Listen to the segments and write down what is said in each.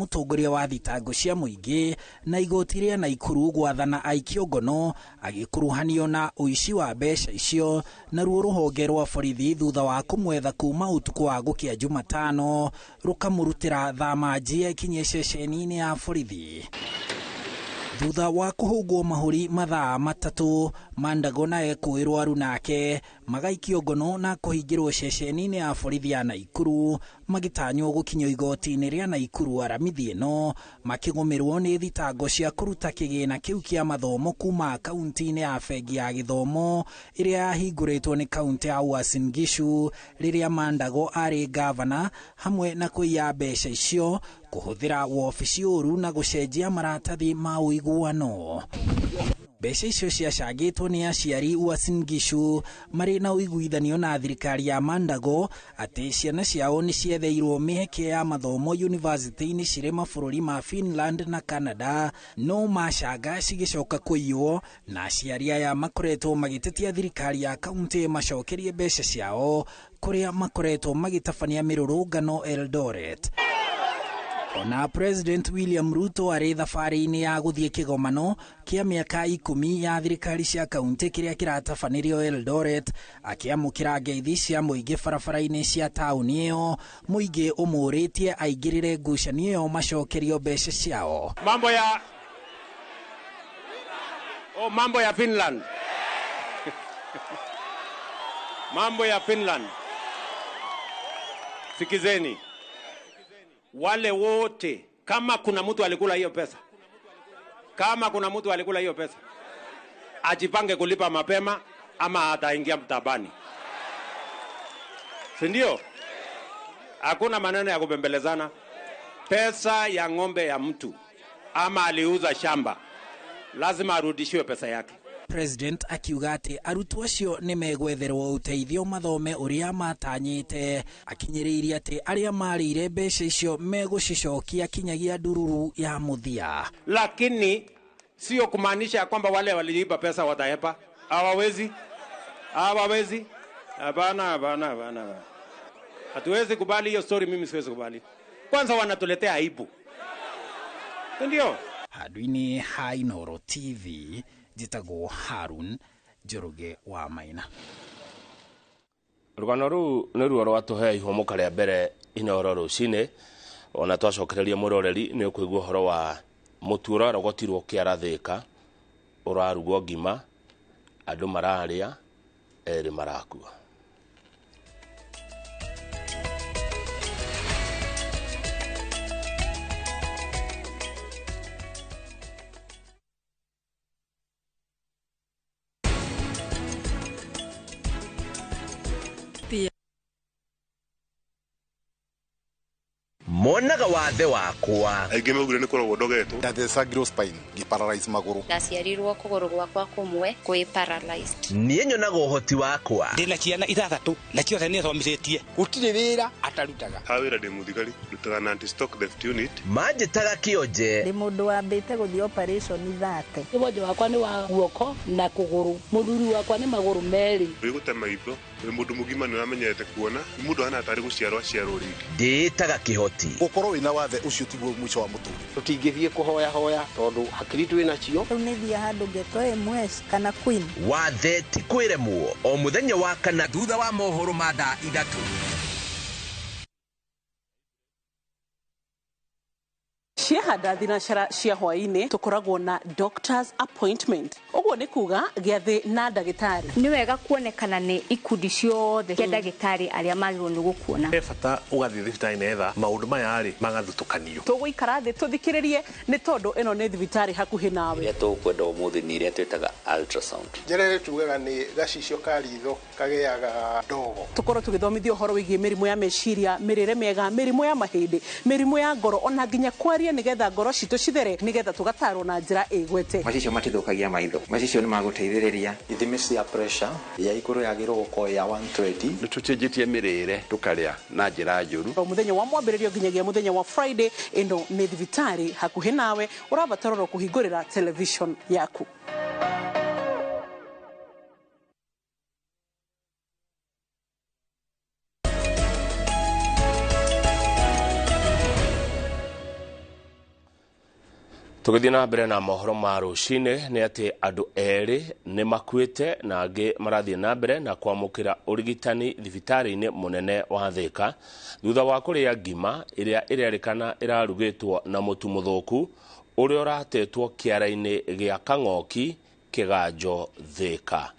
Mutongoria wa thitango cia muingi na igoti ria Naikuru gwathana aikio ngono agikuruhanio na uici wa mbeca icio na ruo ruhonge rwa borithi thutha wa kumwetha kuma utuku wa gukia Jumatano rukamurutira thama njie kinye ceceni-ini ya borithi. Thutha wa kuhugwo mahuri mathaa matatu, Mandago nae kwirwo aru nake magaikio ngono na kuhingirwo ceceni-ini ya borithi ya Naikuru magitanywo gukinywo igoti-ini ria Naikuru aramithi ino makigomerwo ni thitango cia kuruta kigina kiu kia mathomo kuma kaunti-ini ya bengi ya githomo iria yahinguritwo ni kaunti ya Uasin Gishu riria Mandago ari gavana, hamwe na kuiya mbeca icio kuhuthira wobici uru na gucenjia maratathi ma uiguano. Mbeca icio ciacangitwo ni aciari Uasin Gishu mari na uiguithanio na thirikari ya Mandago ati ciana ciao ni cietheirwo miheke ya mathomo university-ini cire mabũrũri ma Finland na Canada, no macanga cigicoka kuiywo na aciari aya makoretwo magitetia thirikari ya kaunti macokerie mbeca ciao kuria makoretwo magitabania mirurungano Eldoret. Ona President William Ruto ari thabari-ini ya guthie kigomano kia miaka 10 ya thirikari cia kaunti kiria kiratabanirio Eldoret, akiamukira ngeithi cia muingi barabara-ini cia tauni iyo, muingi umuritie aingirire ngucanio iyo macokerio mbeca ciao. Mambo ya Finland. Mambo ya Finland. Sikizeni. Wale wote, kama kuna mtu alikula hiyo pesa, ajipange kulipa mapema ama ataingia mtabani. Si ndio? Hakuna maneno ya kubembelezana. Pesa ya ng'ombe ya mtu ama aliuza shamba, lazima arudishiwe pesa yake. President akiuga ati arutwo acio ni megwetherwo uteithio mathome uria matanyite, akinyiriria ati aria marire mbeca icio megucicokia kinyagia ndururu ya muthia. Lakini sio kumaanisha kwamba wale waliiba pesa watahepa. Hawawezi. Hapana. Hatuwezi kubali hiyo story, mimi siwezi kubali. Kwanza wanatuletea aibu. Ndio. Hadwini ha Inooro TV, jitago Harun Njoroge wa Maina. Rugano ru ni ruo rwatuhe ihomoka ria mbere Inooro rucine, ona twacokereria muroreri ni ukuigua horo wa mutura rogotirwo kiara Thika urarugwo ngima, andu mararia, eri marakua. Monaga wathe wakwa aige megure ni korwo ndogetwo ndathie sacral spine ngiparalyze maguru ndaciarirwo kuguru gwakwa kumwe kwi paralyzed. nie nyonaga uhoti wakwa ndina ciana ithathatu na ciothe ni thomithitie gutire wira atarutaga hawira ndi muthigari rutaga na anti stock theft unit manjitaga kionje ndi mundu wambite guthii operation thate. Ibojo wakwa ni wa guoko na kuguru, muthuri wakwa ni maguru meri. Wigute maitho we mundu mugima ni amenyete kuona mundu hana atari guciarwa ringi nditaga kihoti gukorwo wina wathe ucio tiguo mwico wa mutu tutingithie kuhoya tondu hakiri twina cio unithia handu ngetoe mwes kana queen wathe ti kwiremwo o muthenya wa kana thutha wa mohoro ma thaa 3. Ciahanda thinacara cia hwaini tukoragwo na doctor's appointment. Uguo ni kuga giathi na ndagitari. Ni wega kuonekana ni ikundi ciothe kia ndagitari aria magirwo ni gukuona. Bata ugathi thibitari netha maundu maya ari magathutukanio. Tuguikara thi tuthikiririe ni tondu ino ni thibitari hakuhi nawe. Iria tukwenda umuthi ni iria twitaga ultrasound. Jerere tugaga ni gacicio ka ritho kageaga ndogo. Tukorwo tugithomithio horo wigie mirimu ya meciria, mirire miega, mirimu ya mahindi, mirimu ya ngoro, ona nginya kwaria nigetha ngoro citu cithere nigetha tugatarwo na njira igwete. Macicio matithukagia maitho. Macicio ni maguteithiriria. Ithimi cia pressure ya iguru yagirwo gukorwo ya 120. Nitucenjetie mirire tukaria na njira njuru. O muthenya wa mwambiririo nginyagia muthenya wa Friday ino ni thibitari hakuhi nawe urabatarwo kuhingurira television yaku. Tugithii na mbere na mohoro ma rucine ni ati andu eri ni makuite na angi marathie na mbere na kwamukira urigitani thibitari-ini munene wa Thika thutha wa kuria ngima iria irerikana irarugitwo na mutu muthuku uria uratetwo kiara-ini gia Kang'oki Kiganjo Thika.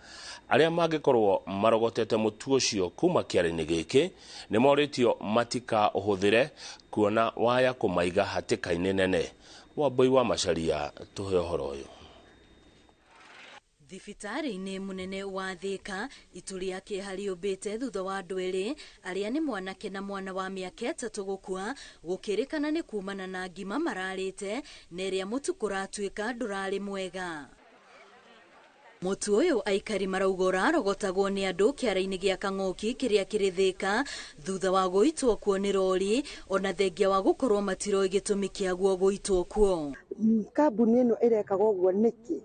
Aria mangikorwo marogotete mutu ucio kuma kiara-ini giki ni moritio matika uhuthire kuona waya kumaiga hatika-ini nene. Wambui wa Macharia tuhe uhoro uyu. Thibitari-ini munene wa Thika ituri yake hariumbite thutha wa andu eri aria ni mwanake na mwana wa miaka 3 gukua gukirikana ni kumana na ngima mararite na iria mutu kuratuika ndurari mwega. Mutu uyu aikari marauga urarogotagwo ni andu kiara-ini gia Kang'oki kiria kiri Thika thutha wa guitwo kuo ni rori ona thengia wa gukorwo matiro gitumi kiaguo guitwo kuo. Kambuni ino irekaga uguo niki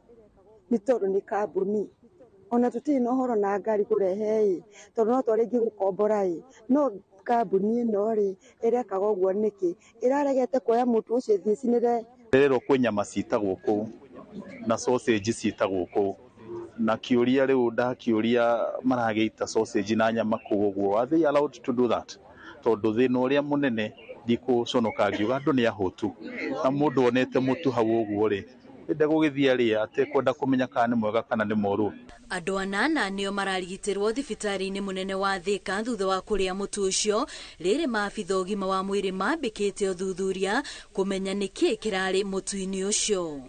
ni tondu ni kambuni ona tutiri no horo na ngari kurehe tondu no twaringi gukombora no kambuni ino ri irekaga uguo niki iraregete kuoya mutu ucio thicinire rero kwi nyama citagwo ku na sausage citagwo ku na kiuria riu ndakiuria marageita sausage na nyama kuguo. Are they allowed to do that? Tondu thina uria munene ndikuconoka ngiuga andu ni ahutu na mundu onete mutu hau uguo ri ende gugithia ri ate kwenda kumenya kana ni mwega kana ni moru. Andu 8 nio mararigitirwo thibitari-ini munene wa Thika thutha wa kuria mutu ucio riri maabitha ugima wa mwiri mambikite uthuthuria kumenya niki kirari mutu-ini ucio.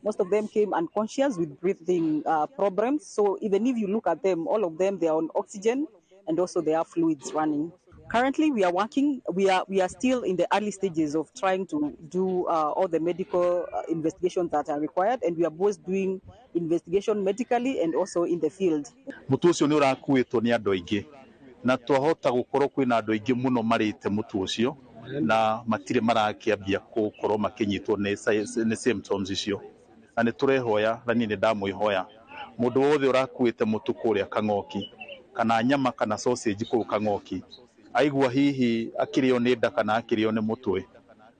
Most of them came unconscious with breathing problems. So even if you look at them, all of them, they are on oxygen and also they have fluids running. Currently, we are working. We are still in the early stages of trying to do all the medical investigations that are required, and we are both doing investigation medically and also in the field. Mutu ucio ni urakuitwo ni andu aingi na twahota gukorwo kwina andu aingi muno marite mutu ucio na matire marakiambia gukorwo makinyitwo ni symptoms icio. Na ni turehoya na ni ndamwihoya mundu wothe urakuite mutu kuria Kang'oki kana nyama kana sausage ku Kang'oki aigua hihi akirio ni nda kana akirio ni mutwe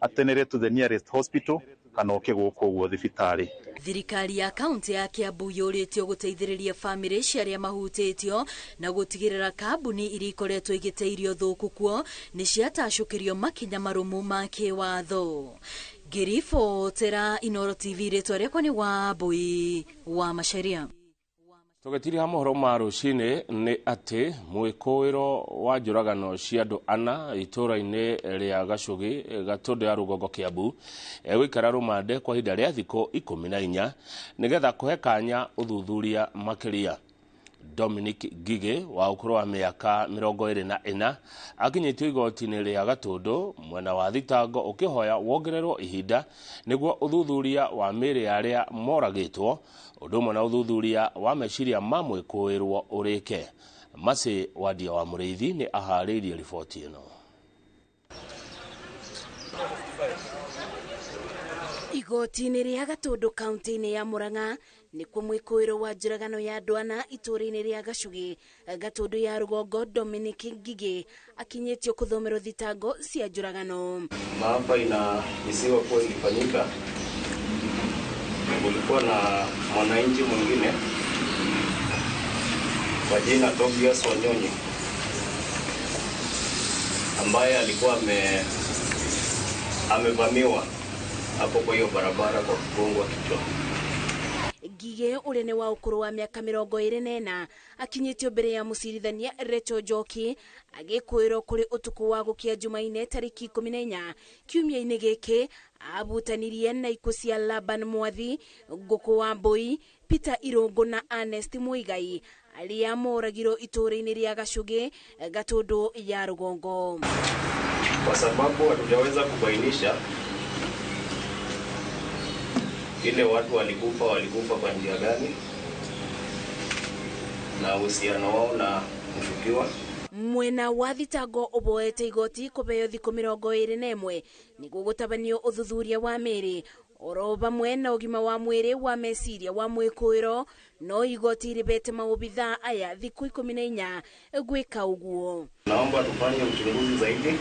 atenere to the nearest hospital kana okiguko guo thibitari. Thirikari ya kaunti ya Kiambu yuritio guteithiriria family ciaria mahutitio na gutigirira kambuni iri ikoretwo igiteirio thuku kuo ni ciatacukirio makinya marumu ma kiwatho. Girifo tera Inooro TV ritwa riakwa ni Wambui wa Macharia. Tugetiri ha mohoro ma rucine ni ati mwikuiro wa njuragano cia andu 4 itura-ini ria Gacugi Gatundu ya rugongo Kiambu gwikara rumande kwa hinda ria thiko 14 nigetha kuhe kanya uthuthuria makiria. Dominic Gige wa ukuru wa miaka 24 akinyitio igoti-ini ria Gatundu mwena wa thitango ukihoya wongererwo ihinda niguo uthuthuria wa miri aria moragitwo undu na uthuthuria wa meciria ma mwikuirwo urike. Masi Wadia wa Mureithi ni ahariirie riboti ino. Igoti-ini ria Gatundu kaunti-ini ya Murang'a ni kumwikuiro wa njuragano ya andu 4 itura-ini ria Gacugi Gatundu ya rugongo Dominic Ngige akinyitio kuthomerwo thitango cia njuragano. Maafa inahisiwa kuwa ilifanyika. Kulikuwa na mwananchi mwingine kwa jina Tobias Wanyonyi ambaye alikuwa amevamiwa hapo kwa hiyo barabara kwa kugongwa kichwa. Ngige urene wa ukuru wa miaka 24 akinyitio mbere ya mucirithania Recho Njoki agikwirwo kuri utuku wa gukia Jumaine tariki 14 kiumia-ini giki abutanirie na ikuũ cia Laban Mwathi, Nguku wa Mbui, Peter Irungu na Ernest Muigai aria moragirwo itura-ini ria Gacugi Gatundu ya rugongo. Kwa sababu hatujaweza kubainisha ile watu walikufa kwa njia gani na uhusiano wao na mshukiwa. Mwena wa thitango uboete igoti kubeo thikũ 21 niguo gutabanio uthuthuria wa miri oro bamwe na ugima wa mwiri wa meciria wa mwikuiro no igoti ribete maobitha aya thikũ 14 gwika uguo. Naomba tufanye uchunguzi zaidi,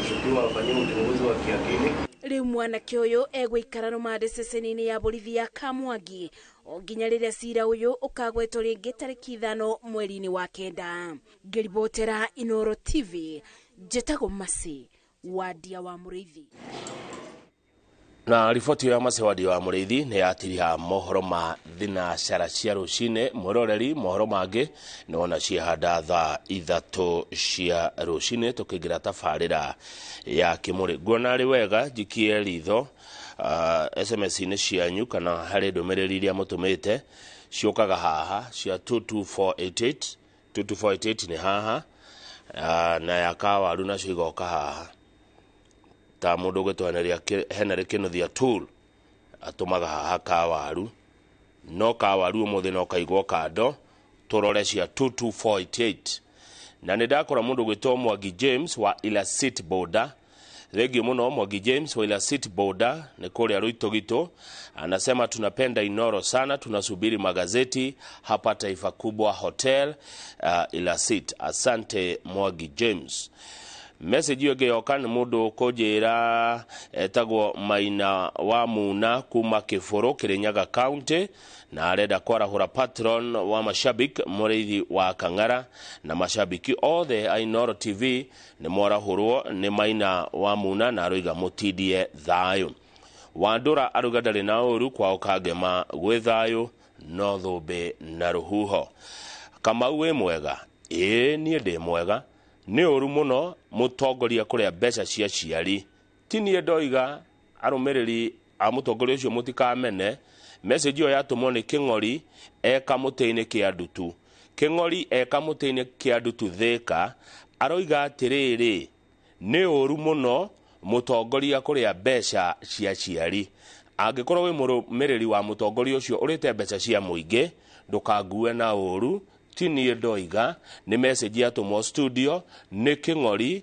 mshukiwa afanye uchunguzi wa kiakili. riu mwanake uyu egwikara rumande ceceni-ini ya borithi ya Kamwangi o nginya riria cira uyu ukagwetwo ringi tariki 5 mweri-ini wa kenda. Ngiribotera Inooro TV, njetago Masi wadia wa Muriithi. Na riboti ya Masi wadia wa Muriithi ni yatiria mohoro ma thina cara cia rucine muroreri. Mohoro mangi nona ciahanda thaa 3 cia rucine tukigira tabarira ya kimuri. Nguona ari wega njikie ritho SMS ni cianyu kana hari ndumiriri iria mutumite ciokaga haha cia 22488. 22488 ni haha na ya kawaru na cigoka haha ta mundu gwetwaneria Henry Kinuthia tool atumaga haha kawaru no kawaru umuthi no kaigwo kando turore cia 22488. Na nindakora mundu gwetwa Mwangi James wa Ilasit Border. Thegi muno Mwangi James wa Ilasit Border ni kuria Ruitogito, anasema tunapenda Inooro sana, tunasubiri magazeti hapa Taifa Kubwa Hotel Ilasit. Asante Mwangi James. Message yoge yokan mundu kujira etagwo Maina wa Muna kuma Kiforo Kirinyaga County na arenda kwarahura patron wa mashabiki Muriithi wa Kang'ara na mashabiki othe Inooro TV ni mwarahurwo ni Maina wa Muna na aroiga mutidie thayo. Wandura aruga ndari na uru kwa ukagema gwe thayo no thumbe na ruhuho. Kama uwe mwega nie ndi mwega ni uru muno mutongoria kuria mbeca cia ciari tinie ndoiga arumiriri a mutongoria ucio mutikamene. Message yo yatumwo ni King'ori eka muteini kia ndutu. King'ori eka muteini kia ndutu Thika aroiga atiriri ni uru muno mutongoria kuria mbeca cia ciari. Angikorwo wi murumiriri wa mutongoria ucio urite mbeca cia muingi ndukangue na uru tinie ndoiga. Ni message yatumwo studio ni King'ori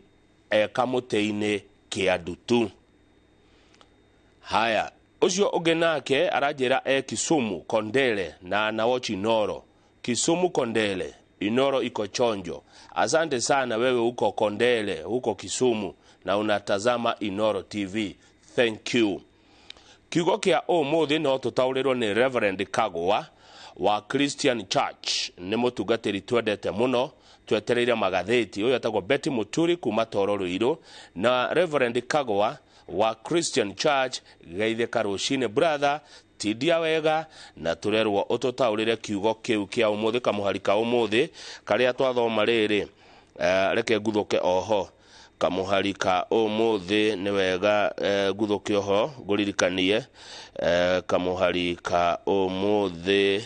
eka muteini kia ndutu. Haya ucio ugenake arajera Kisumu Kondele na anawochi Inooro. Kisumu Kondele Inooro iko chonjo. Asante sana wewe uko Kondele huko Kisumu na unatazama Inooro TV. Thank you. Kiugo kia umuthi no tutaurirwo ni Reverend Kagwa wa Christian Church ni mutungatiri twendete muno twetereire magatheti. Uyu atagwo Betty Muturi kuma Tororo Iro na Reverend Kagwa wa Christian Church geitheka rucine brother tidia wega na turerwo ututaurire kiugo kiu kia umuthi kamuharika umuthi karia twathoma riri. Reke nguthuke oho kamuharika umuthi ni wega nguthuke oho nguririkanie kamuharika umuthi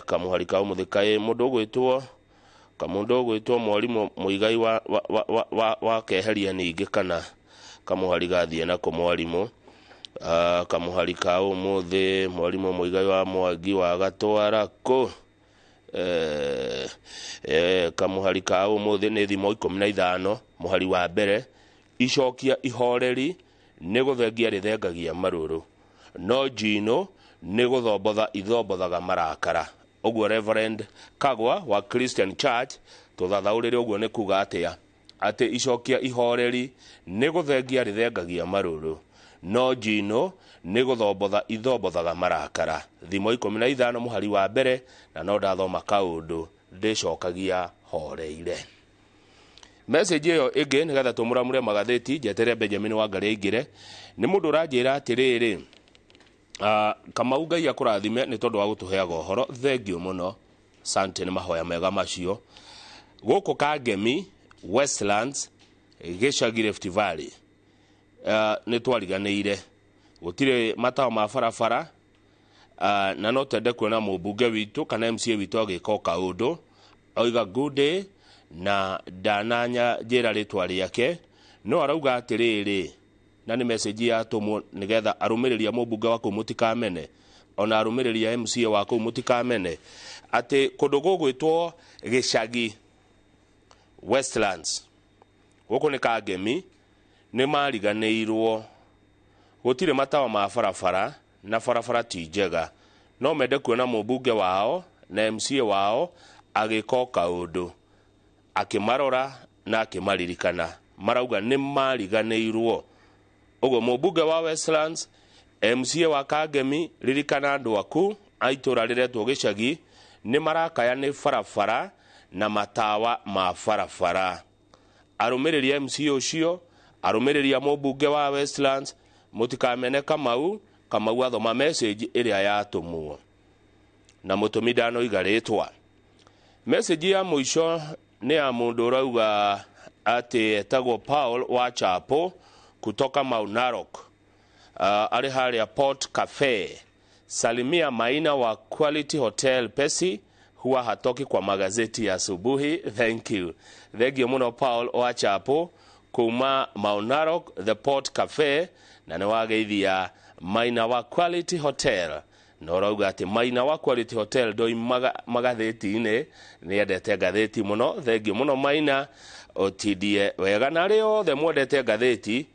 kamuharika umuthi kai mundu gwitwo mwalimu muigai wa keheria ningi kana kamuharika thie na kumwalimu kamuharika umuthi mwalimu muigai wa Mwangi wa gatwara ko kamuharika umuthi ni thimo 15 muhari wa mbere icokia ihoreri ni guthengia rithengagia maruru no jino ni guthombotha ithombothaga marakara. Uguo Reverend Kagwa wa Christian Church tuthathaurire uguo ni kuga atia ati icokia ihoreri ni guthengia rithengagia maruru no jino ni guthombotha ithombothaga marakara. Thimo 15 muhari wa mbere na no ndathoma kaundu ndicokagia horeire. Message yo ige nigetha tumuramure magatheti jetere Benjamin wa Ngari ingire ni mundu rajira atiriri kama Ngai akurathime ni tondu wa gutuheaga uhoro. Thengio muno, sante ni mahoya mega macio guku Kangemi Westlands Gicagi Rift Valley ni twariganiire gutire matawa ma barabara na no tende kuona mubunge witu kana MCA witu agika kaundu oiga good day na dananya njira ritwa riake no arauga atiriri na ni message ya tumwo nigetha arumiriria mubunge wako mutikamene ona arumiriria MCA wako mutikamene ati kundu gugwitwo Gicagi Westlands guku ni Kangemi ni mariganiirwo gutire matawa ma barabara na barabara ti njega no mende kuona mubunge wao na MCA wao agika kaundu akimarora na akimaririkana marauga ni mariganiirwo Ugo mũmbunge wa Westlands, MCA wa Kangemi, ririkana andũ aku aitura riretwo gĩcagi nĩ marakaya nĩ barabara na matawa ma barabara. Arũmĩrĩri MCA ũcio, arũmĩrĩri mũmbunge wa Westlands, mũtikamene Kamau athoma message ĩrĩa yatũmwo na mũtũmi ndanoiga rĩtwa. Message ya mũico nĩ ya mũndũ ũrauga atĩ etagwo Paul wa Chapo kutoka Mount Narok. Arĩ harĩa Port Cafe. Salimia Maina wa Quality Hotel Pesi, huwa hatoki kwa magazeti ya asubuhi. Thank you. Thank you muno Paul wa Chapo kuma Mount Narok, the Port Cafe, na nĩwageithia Maina wa Quality Hotel. Na ũrauga atĩ Maina wa Quality Hotel ndoi magatheti-inĩ, nĩendete gatheti muno. Thank you muno Maina, otidie wega na rĩo othe mwendete gatheti.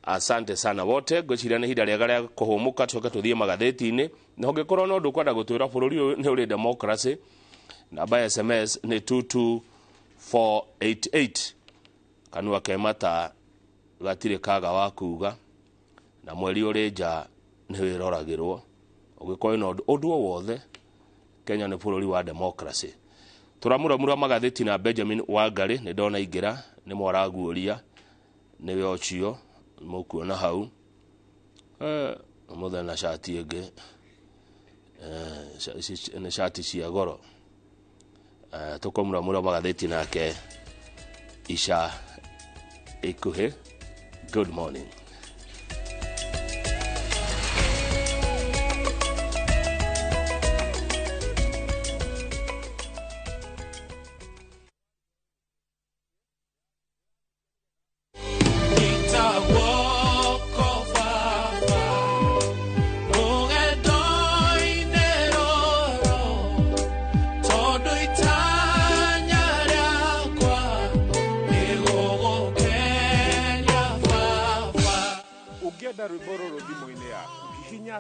Asante sana wote. Ngwĩciria nĩ ihinda rĩega rĩa kũhũmũka tũcoke tũthiĩ magatheti-inĩ. Na ũngĩkorwo no ndũkwenda gũtwĩra bũrũri ũyũ nĩ ũrĩ democracy, namba ya SMS nĩ 22488. Kanua kemata gatirĩ kaga wa kuga, na mweri ũrĩ nja nĩ wĩroragĩrwo. Ũngĩkorwo na ũndũ o wothe, Kenya nĩ bũrũri wa democracy. Tũramũramũra magatheti na Benjamin Wangari, nĩ ndona ingĩra nĩ mwaraguũria nĩwe ũcio mũkuona hau. Mũthenya na shati ĩngĩ, nĩ shati cia goro. Tũkamũramũra magatheti nake Isha ikuhĩ. Good morning.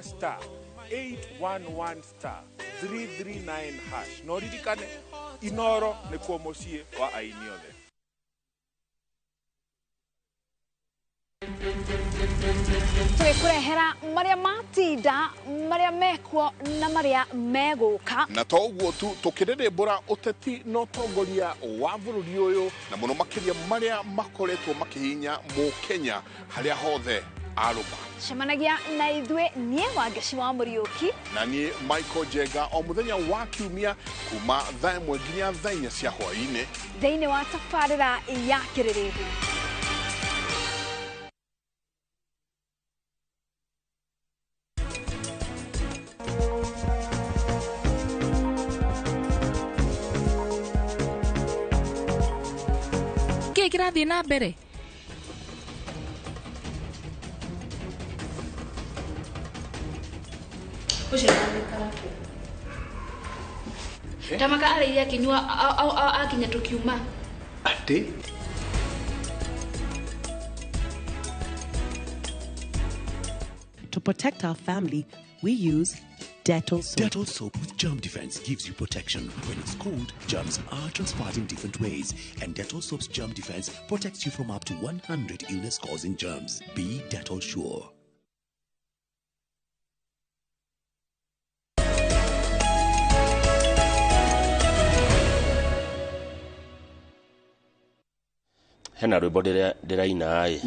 Star 811 star 339 hash. No ririkane Inooro nĩ kuo mũciĩ wa aini othe. Tũgĩkũrehera marĩa matinda, marĩa mekuo na marĩa megũka. Na to ũguo tu, tũkĩrĩrĩmbũra ũteti na ũtongoria wa bũrũri ũyũ, na mũno makĩria marĩa makoretwo makĩhinya Mũkenya harĩa hothe arũma. Cemanagia na ithuĩ niĩ Wangeci wa Mũriũki na niĩ Michael Jenga o mũthenya wa Kiumia kuma thaa 1 nginya thaa 4 cia hwaĩ-inĩ thĩinĩ wa tabarĩra ya Kĩrĩrĩmbũ. Kĩĩ kĩrathiĩ na mbere? Tamaka arĩire akinyua akinya tũkiuma. Ati? To protect our family, we use Dettol soap. Dettol soap with germ defense gives you protection. When it's cold, germs are transferred in different ways, and Dettol soap's germ defense protects you from up to 100 illness-causing germs. Be Dettol sure. Hena rwĩmbo ndĩraina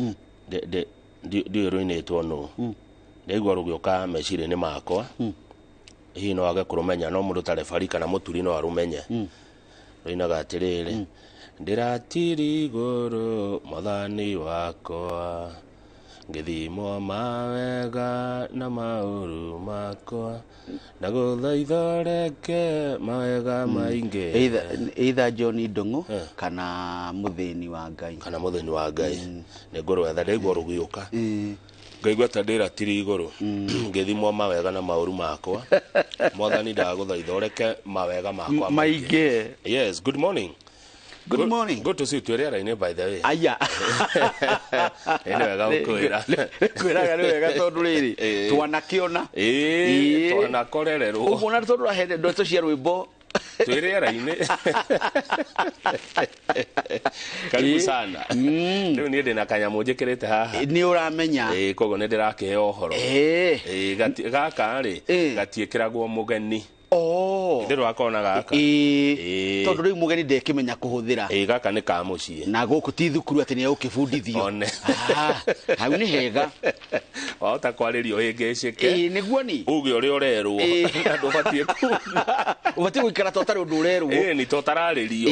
ndiũĩ rũinĩtwo nũ. Ndaigua rũgĩũka meciria-inĩ makwa. Hihi no wage kũrũmenya, no mũndũ ta rebarĩ kana mũturi no arũmenye. Rũinaga atĩrĩrĩ: ndĩratiri igũrũ mwathani wakwa, ngĩthimwo mawega na maũru makwa, na gũthaitha reke mawega maingĩ. Either John Ndung'u kana mũthĩni wa Ngai. Kana mũthĩni wa Ngai. Nĩ ngũrwetha, ndaigua rũgĩũka. Ngaigua ta ndĩratiri igũrũ ngĩthimwo mawega na maũru makwa, mwathani ndagũthaitha ũreke mawega makwa maingĩ. Yes, good morning. Good morning. Good to see you. Tueriara-inĩ by the way. Aya. Nĩ wega gũkwĩra. Kwĩraga nĩ wega tondũ rĩrĩ twanakĩona. Twanakorererwo. Ũguo na tondũ rahende ndeto cia rwĩmbo twirera-ini karibu sana riu ni ndina kanyamu njikirite haha ni uramenya kogo ni ndirakihe uhoro gaka ri gatiikiragwo mugeni ndiro akona gaka tondu riu mugeni ndekimenya kuhuthira gaka ni ka mucii na guku ti thukuru ati ni ukibundithio one hau ni hega wahota kwaririo hingicike niguo ni uge uri urerwo andu batie kuga ubatie guikara totari undu urerwo ni totararirio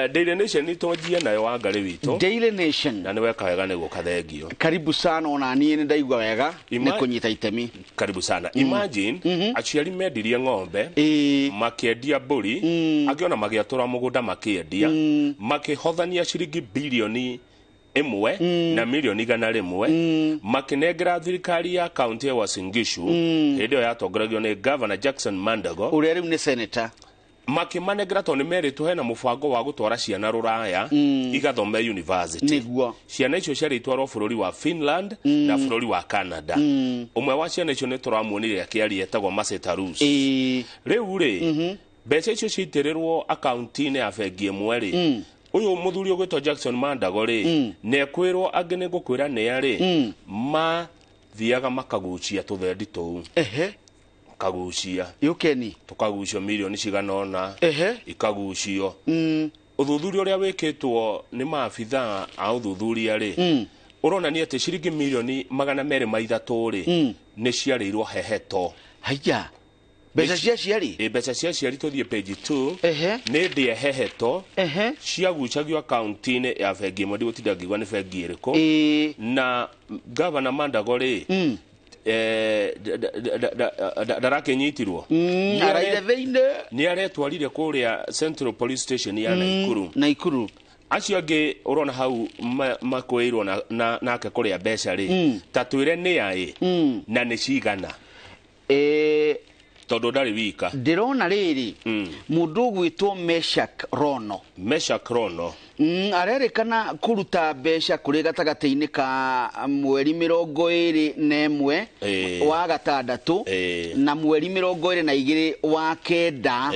Daily Nation ni tonjie nayo wangari witu Daily Nation na ni weka wega niguo kathengio karibu sana ona ni ndaigua wega ni kunyita itemi karibu sana imagine aciari mendirie ng'ombe makiendia mburi agiona magiatura mugunda makiendia makihothania ciringi bilioni imwe na milioni 100 makinengera thirikari ya kaunti ya Uasin Gishu hindi yo yatongoragio ni Governor Jackson Mandago uria riu ni senator makimanegera to ni meritwo hena mubango wa gutwara ciana ruraya igathome university niguo ciana icio ciari itwarwo bururi wa Finland na bururi wa Canada umwe wa ciana icio ni turamuonire akiari etagwo Maseta Rus riu ri mbeca icio ciitirirwo akaunti-ini ya bengi imwe ri uyu muthuri ugwitwo Jackson Mandago ri nekwirwo angi ni ngukwira ni ari mathiaga makagucia tuthendi tuu kagucia yukeni tukagucio milioni ciganona ikagucio uthuthuria uria wikitwo ni maabitha a uthuthuria ri urona ni ati ciringi milioni 230 ri ni ciarirwo heheto haya mbeca cia ciari mbeca cia ciari tuthie page 2 ni ndie heheto ciagucagio akaunti-ini ya bengi imwe ndigũtinda ngigua ni bengi iriku na Governor Mandago ri ndarakinyitirwo ni aretwarire kuria Central Police Station ya Naikuru acio angi urona hau makwirwo nake kuria mbeca ri ta twire ni ai na ni cigana tondu ndari wika ndirona riri mundu gwitwo Meshak Rono arerikana kuruta mbeca kuri gatagati-ini ka mweri 21 wa gatandatu na mweri 22 wa kenda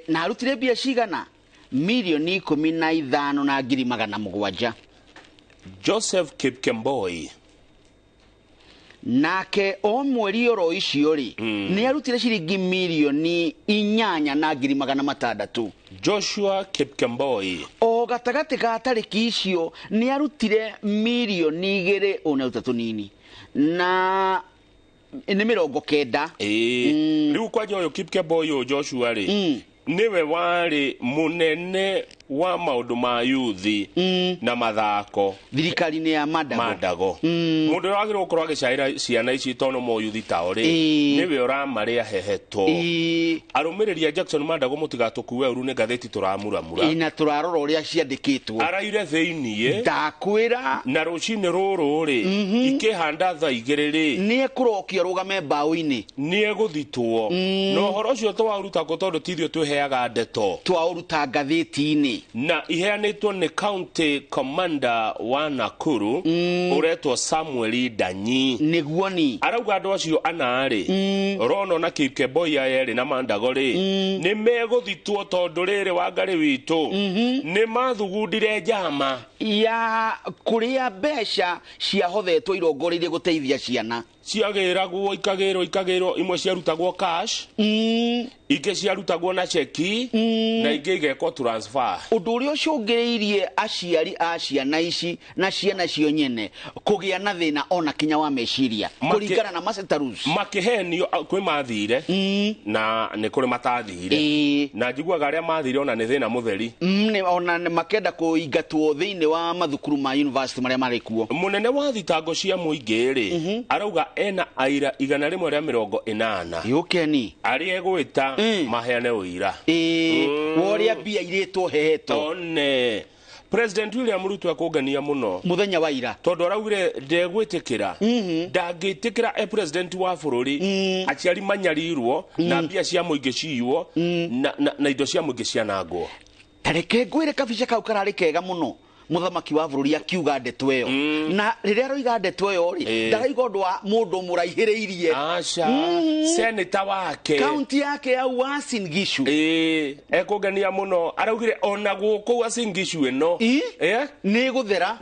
na arutire mbia cigana milioni 15 na ngiri 700 Joseph Kipkemboi nake o mweri oro icio ri ni arutire ciringi milioni 8 na ngiri 600 Joshua Kipkemboi o gatagati ka tariki icio ni arutire milioni 2 ona utatu nini na ni 90 riu kwaje uyu Kipkemboi uyu Joshua ri niwe wari munene wa maundu ma yuthi na mathako thirikari-ini ya Mandago mundu wagirwo gukorwo agicaira ciana ici tono mo yuthi tao ri niwe uramaria heheto arumiriria Jackson Mandago mutigatukuwe uru ni gatheti turamuramura ina turarora uria ciandikitwo araire thiini ndakwira na rucini ruru ri ikihanda tha igiri ri ni ekurokio rugame mbao-ini ni eguthitwo no horo ucio twaruta gotondo tithio tweheaga ndeto twauruta gatheti-ini na iheanitwo ni county commander wa Nakuru uretwo Samuel Danyi niguo ni arauga andu acio anari Rono na Kipkemboi eri na Mandago ri ni meguthitwo tondu riri wangari witu ni mathugundire njama ya kuria mbeca ciahothetwo irongoreirie guteithia ciana ciagiragwo ikagirwo imwe ciarutagwo cash inge ciarutagwo na cheki na inge igekwo transfer undu uria ucungiriirie aciari a ciana ici na ciana cio nyene kugia na thina ona kinya wa meciria kuringana na Maseta Rus makihenio kwi mathire na ni kuri matathire na njiguaga aria mathire ona ni thina mutheri ona makenda kuingatwo thiini wa mathukuru ma university maria mari kuo munene wa thitango cia muingi ri arauga ena aira 180 yukeni ari egwita maheane uira woria bia iretwo heheto one President William Ruto akugania muno muthenya wa ira tondu araugire ndegwitikira ndangitikira president wa bururi aciari manyarirwo na bia cia muingi ciiwo na indo cia muingi cianangwo tareke ngwire kabica kau karari kega muno muthamaki wa bururi akiuga ndeto iyo na riria roiga ndeto iyo ri ndaraigwa undu wa mundu muraihiriirie acha senator wake county yake ya Uasin Gishu ekugania muno araugire ona guku Uasin Gishu eno ni guthera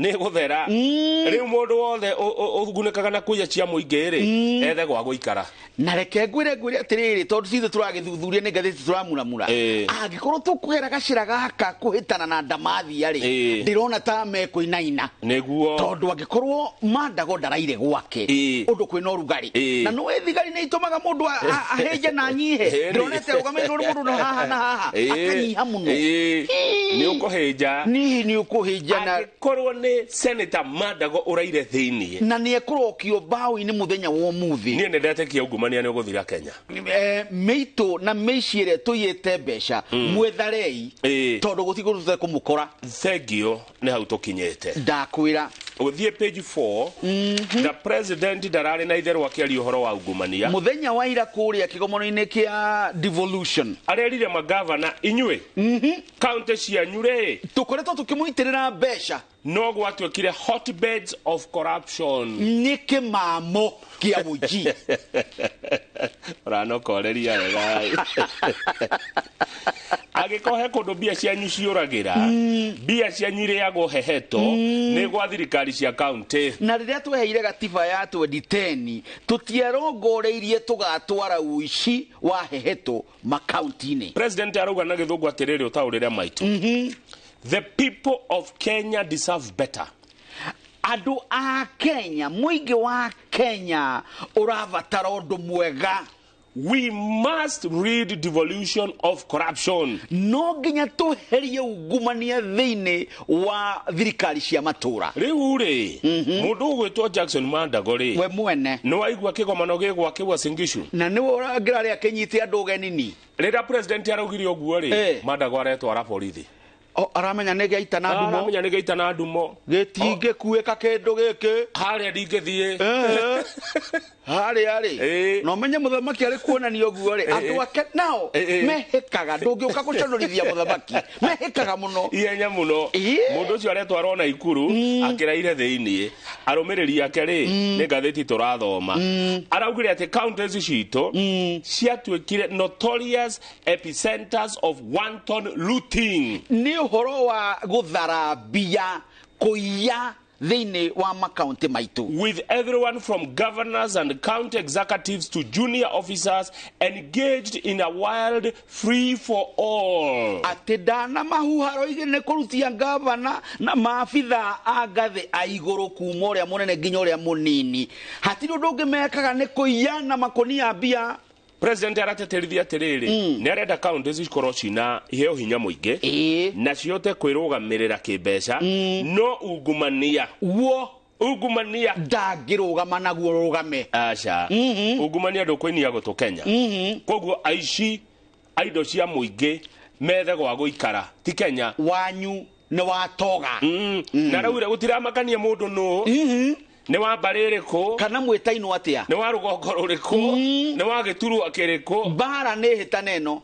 riu mundu wothe ugunikaga na kuya cia muingi ri ethe gwa guikara na reke ngwire atiriri tondu cithe turagithuthuria ni ngatheti turamuramura angikorwo tukugera gacira gaka kuhitana na ndamathi ari ndirona ta mekuinaina niguo tondu angikorwo mandago ndaraire gwake undu kwina urugari na no thigari ni itumaga mundu aheje na nyihe ndironete rugamiro mundu no haha na haha akanyiha muno ni ukuheja ni ukuheja na angikorwo ni senator mandago uraire thiini na ni ekurokio bawi ni muthenya wo muthi ni ndete kia ugumania ni uguthira Kenya meito na meicire tuyete besha mwetharei tondu gutiguruthe kumukora thegio ni hau tukinyete ndakwira uthie page 4 the president darari na itherwa kiari uhoro wa ugumania muthenya wa ira kuria kigomono-ini kia Devolution arerire magavana inywe county cia nyure tukoretwo tukimuitirira besha no gwatwekire hotbeds of corruption ni kimamo kia buji rano koreria gai agikohe kundu bia cia nyu ciuragira bia cia nyire yago heheto ni gwa thirikari cia county na riria tweheire gatiba ya 2010 tutierongoreirie tugatwara uici wa heheto makaunti-ini president arauga na githungu atiriri utaurire maitu the people of Kenya deserve better. Andu a Kenya, muingi wa Kenya uravatara undu mwega. We must rid devolution of corruption. No nginya tuherie ungumania thiini wa thirikari cia matura. Riu ri mundu ugwitwo Jackson Mandago ri we mwene no waigua kigomano gigwa Uasin Gishu na ni urangira ria kenyite andu ugenini rira president araugire oguo ri Mandago aretwara borithi aramenya nege aita na ndumo getinge kueka kendo geke haria ndingithie hari no menye muthamaki ari kuonania oguo ri andu ake nao mehikaga ndungiuka guconorithia muthamaki mehikaga muno ihenya muno mundu ucio aretwarwo na ikuru akiraire thiini arumiriri yake ri ni ngatheti turathoma araugire ati counties ciito ciatwikire notorious epicenters of wanton looting ni uhoro wa guthara bia kuiya thiini wa makaunti maitu with everyone from governors and county executives to junior officers engaged in a wild free for all ati ndana mahuharo ige ne kurutia governor na maafitha a ngathi a iguru kuma uria munene nginya uria munini hatiri undu ngimekaga ne kuiyana makonia bia president arateterithia atiriri ni arenda counties ikorwo cina iheo hinya muingi na ciote kwirugamirira kimbeca no ungumania ungumania ndangirugama naguo rugame acha ungumania ndukwinia gutu Kenya koguo aici aido cia muingi methe gwa guikara ti Kenya wanyu ni watoga na raure gutiramakania mundu no ni wa baririko kana mwitaino atia ni wa rugongo ruriku ni wa gituru akiriko bara ni hitaneno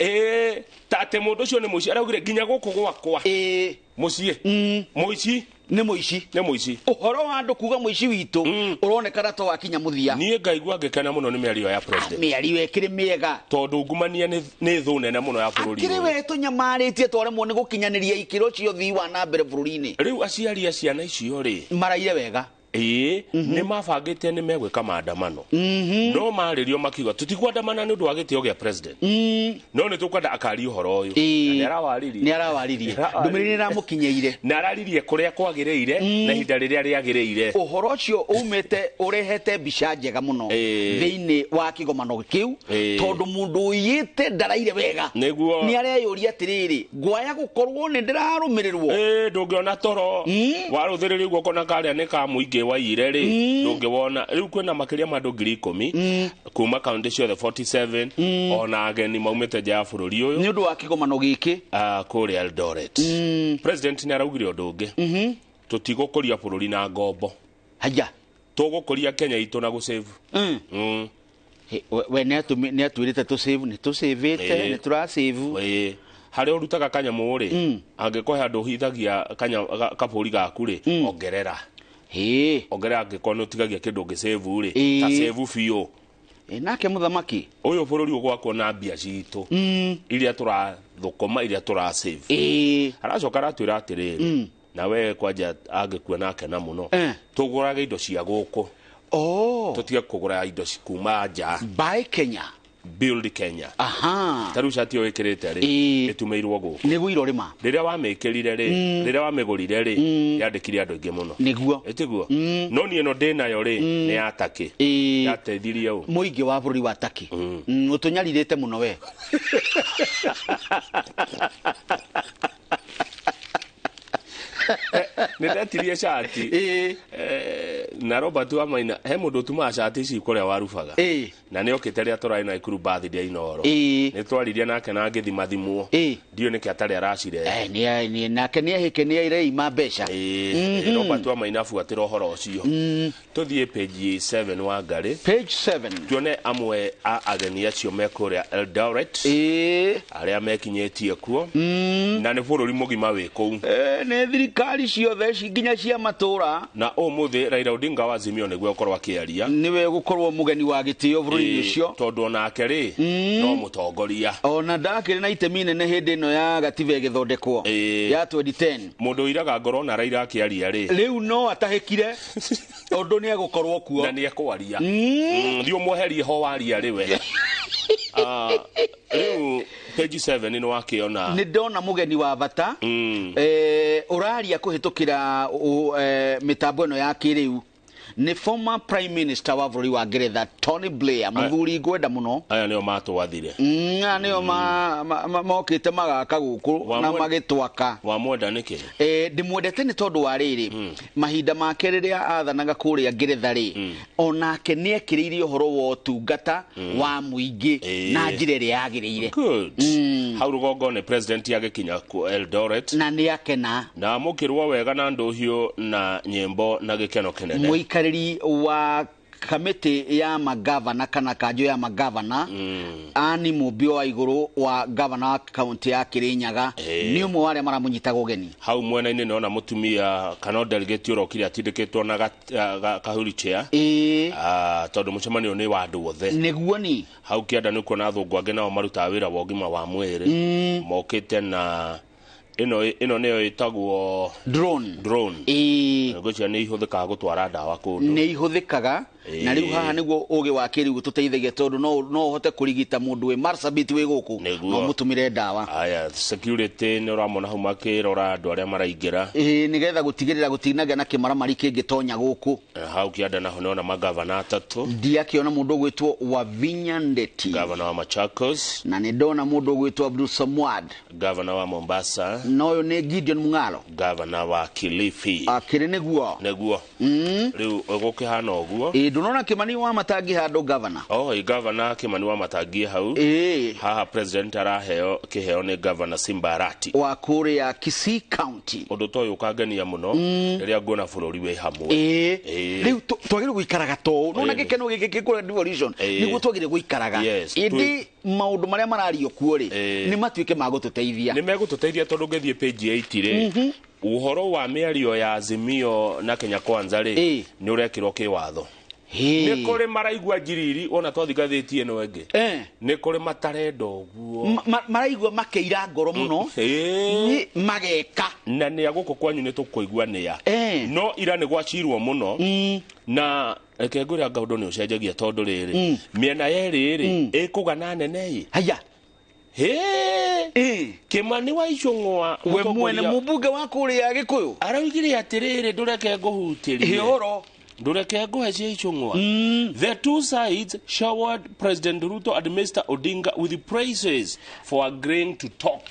tate mundu cio ni muici araugire nginya guku gwakwa mucie muici ni muici uhoro wa andu kuga muici witu uronekana to wakinya muthia nie ngaigua ngekena muno ni miario ya president miario ekire miega tondu ngumania ni thu nene muno ya bururi akire wetu nyamaritie twaremwo ni gukinyaniria ikiro cio thii wa na mbere bururi-ini riu aciari a ciana icio ri maraire wega ni mabangite ni megwika maandamano no maririo makiuga tutikwandamana ni undu wa gitio gia president no ni tukwenda akari uhoro uyu ni arawaririe ndumiriri na mukinyeire na araririe kuria kwagiriire na hinda riria riagiriire uhoro ucio umete urehete bica njega muno thiini wa kigomano kiu tondu mundu uyite ndaraire wega niguo ni areyuria atiriri ngwaya gukorwo ni ndirarumirirwo ndungiona toro waruthiriria guoko na karia ni ka muingi wa ireri ndungibona riu kwina makiria mandu 10,000 kuma county ciothe 47 ona ageni maumite nja ya bururi uyu ni undu wa kigomano giki kuri Eldoret president ni araugire undu ungi tutigukuria bururi na ngombo haja tugukuria Kenya itu na gusave we ne atwirite tu save ni tu savete ni tura save hare urutaga kanyamu ri angikohe andu hithagia kanya kapuri gaku ri ongerera ongerera angikono tigagia kindu ngisave ri ta save biu nake muthamaki uyu bururi ugwakwo na mbia citu iria turathukuma iria tura save aracoka ratwira atiriri nawe kwanja angikua nake na muno tuguraga indo cia guku tutige kugura indo kuma nja buy Kenya build Kenya taru shati wikirite ri itumeirwo guku niguo irorima riria wamikirire ri riria wamigurire ri yandikire andu ingi muno niguo etiguo no ni eno ndinayo ri ni ataki yateithirie u muingi wa bururi wa ataki utunyaririte muno we nindetirie shati na Robert wa Maina he mundu tuma shati ici kuria warubaga na ni okite ria turai na ikuru birthday Inooro ni twaririe nake na ngithima thimwo ndio niki atari aracire ni nake ni ahike ni ire ima besha Robert wa Maina fuatira horo ucio tuthie page 7 wa ngari page 7 tuone amwe a ageni acio mekuria Eldoret aria mekinyetie kuo na ni bururi mugima wi kou ne thirikari ciothe cinginya cia matura na umuthi Raila Odinga wa Azimio niguo korwa akiaria niwe gukorwo mugeni wa gitio bururi ucio tondu onake ri no mutongoria ona ndakire na itemi nene hindi no ya gative githondekwo ya 2010 mundu iraga ngoro na Raila akiaria ri riu no atahikire tondu ni egukorwo kuo na ni ekwaria ndio mweherie ho waria riwe riu page 7 ni wakiona ni ndona mugeni wa bata uraria kuhitukira mitambo eno ya kiriu ni former prime minister wa bururi wa Ngeretha Tony Blair muthuri ngwenda muno aya nio matwathire nio mokite magaka guku na magitwaka wa mwenda niki ndimwendete ni tondu wa riri mahinda make riria athanaga kuria Ngeretha ri onake ni ekiriire uhoro wa utungata wa muingi na njira ria yagiriire hau rugongo ni president yagikinya ku Eldoret na ni akena na mukirwa wega na nduhio na nyimbo na gikeno kinene muikariri wa kamiti ya magavana kana kanjo ya magavana ani mubio wa iguru wa governor wa county ya Kirinyaga ni umwe wale maramunyitaga ugeni hau mwena-ini niona mutumia kana delegate urokire atindikitwo na kahuri chair tondu mucemanio ni wa andu othe niguo ni hau kianda ni kuona athungu angi nao maruta wira wa ugima wa mwiri mokite na ino niyo itagwo drone ngocia ni ihuthikaga gutwara ndawa kundu ni ihuthikaga na riu haha niguo ugi wa kiriu tuteithagia tondu no uhote kurigita mundu we marsabit we guku no mutumire ndawa aya security ni uramona hau makirora andu aria maraingira nigetha gutigirira gutinaga na kimaramari kingitonya guku hau kianda naho niona magavana atatu ndiakiona mundu gwitwo Wavinya Ndeti governor wa Machakos na ni ndona mundu gwitwo Abdul Samad governor wa Mombasa noyo ni Gideon Mungalo governor wa Kilifi akire neguo riu gukihana oguo ndunona Kimani wa Matangi hando governor governor Kimani wa Matangi hau haha president araheo kiheo ni governor Simbarati wa kuria Kisii county undu toyo ukangenia muno riria ngona bururi we hamwe riu twagire guikaraga to nona gikeno giki kura Devolution niguo twagire guikaraga indi maundu maria marario kuo ri ni matuike magututeithia ni megututeithia tondu ngethie page 8 ri uhoro wa miario ya Azimio na Kenya Kwanza ri ni urekirwo kiwatho ni kuri maraigua njiriri ona twathigathĩtie no enge ni kuri matarenda uguo maraigua makeira ngoro muno ni mageka na ni aguko kwanyu ni tukuigua nia no ira ni gwacirwo muno na reke ngwĩra ngaundo ni ucenjagia tondu riri miena yeri ri ikugana nene haya Kimani wa Icung'wa we mwene mubunge wa kuria Gikuyu araugire atiriri ndureke nguhutirie ihoro ndureke nguhecie Icung'wa the two sides showered President Ruto and Mr. Odinga with praises for agreeing to talk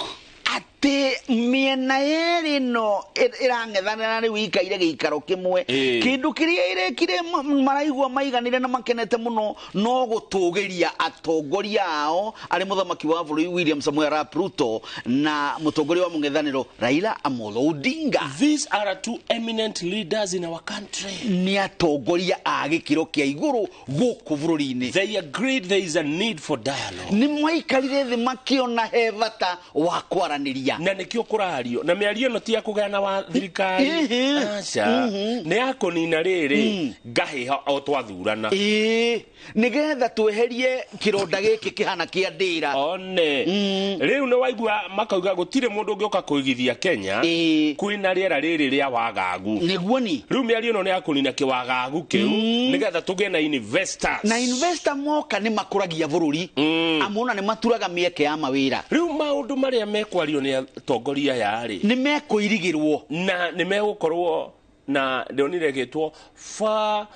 ati miena yeri no irang'ethanira riu ikaire giikaro kimwe kindu kiria irekire maraigua maiganire na makenete muno no gutugiria atongoria ao ari muthamaki wa bũrũri William Samoei Arap Ruto na mutongoria wa mung'ethaniro Raila Amolo Odinga. These are two eminent leaders in our country. Ni atongoria a gikiro kia iguru guku bũrũri-inĩ. They agreed there is a need for dialogue. Ni maikarire thi makiona he bata wa kwaraniria. Na nikio kurario na miario no tia kugana wa thirikari. Acha. Ni yako nina riri ngahiha o twathurana. Nigetha tweherie kironda giki kihana kia ndira. One. Riu no waigua makauga gutire mundu ngioka kuigithia Kenya kwina riera riri ria wagagu. Niguo ni. Riu miario no ni yakunina kiwagagu kiu nigetha tuge na investors. Na investor moka ni makuragia bũrũri. Amona ni maturaga mieke ya mawira. Riu maundu maria mekwario ni atongoria yari ni mekuirigirwo na ni megukorwo na ndionire gitwo far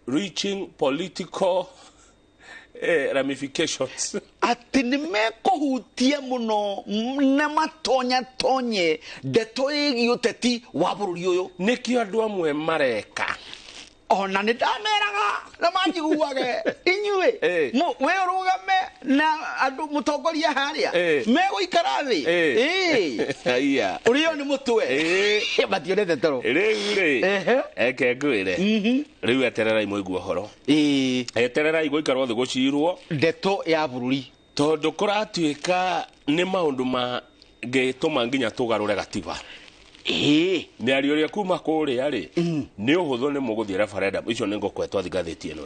reaching political ramifications. Ati ni mekuhutia muno na matonya tonye ndeto igi uteti wa bũrũri ũyũ. Nikio andu amwe mareka ona ni ndameraga na manjiguage inyue we urugame na andu mutongoria haria meguikara thi aya urio ni mutwe bationete toro riu eke ngwire riu eterera imwe horo eterera iguikarwo thi gucirwo ndeto ya bũrũri tondu kuratuika ni maundu ma gituma nginya tugarure gatiba. Miario ria kuma kuria ri ni uhuthu ni muguthie referendum icio ni ngokwetwa thigathiti eno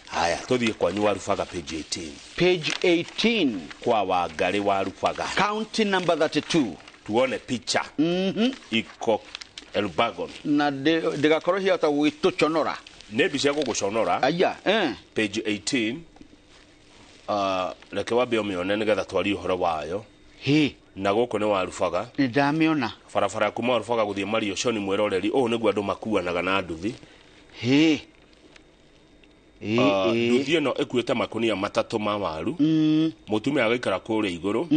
haya tuthie kwa nyu Warubaga page 18 page 18 kwa Wangari Warubaga county number 32 tuone picha iko Elbagon na ndigakorwo hiata gwituconora ne bicia guguconora aya page 18 reke wambe umione nigetha twari uhoro wayo na goko ni Warubaga ni ndamiona barabara kuma Warubaga guthie Mario Shoni Mweroreri niguo andu makuanaga na nduthi nduthi no ekuite makunia matatu ma waru mutumia agaikara kuria iguru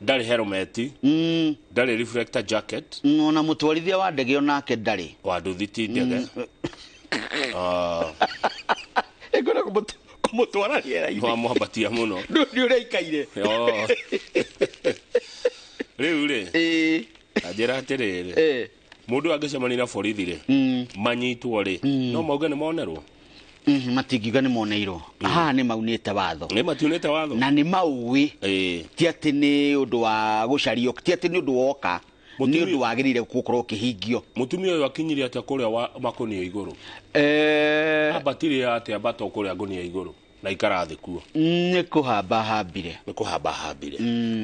ndari helmet ndari reflector jacket ona mutwarithia wa ndege onake ndari wa nduthi ti ndege egora kumutwara riera-inĩ wa muhambatia muno nduthi uria ikaire riu ri ajira atiriri mundu angicemania na borithi ri manyitwo ri no mauge ni monerwo matingiuga ni moneirwo aha ni maunite watho ni matiunite watho na ni maui ti ati ni undu wa gucario ti ati ni undu woka ni undu wagirire gukorwo kihingio mutumia uyu akinyire atia kuria makonia iguru abatire atia bato kuria ngonia iguru na ikara thi kuo ni kuhamba hambire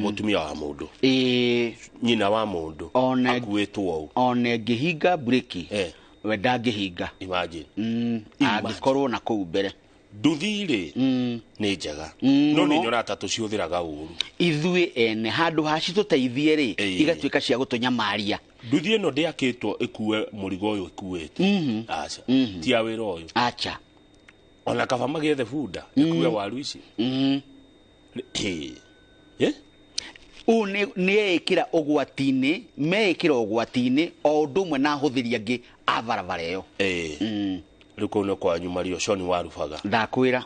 mutumia wa mundu nyina wa mundu akuitwo au ona ngihinga breki we ndangihinga imagine angikorwo na kuu mbere nduthiri ni njega no ni nyora tatu ciuthiraga uru ithui ene handu haci tuteithie ri igatuika cia gutunyamaria nduthi ino ndiakitwo ikue murigo uyu ikuite acha ti awira uyu acha ona kaba magiethe bunda ikue waru ici ni ekira ugwati-ini meikira ugwati-ini o ndumwe na huthiria ngi a barabara iyo riku no kwa nyuma Mario Shoni Warubaga ndakwira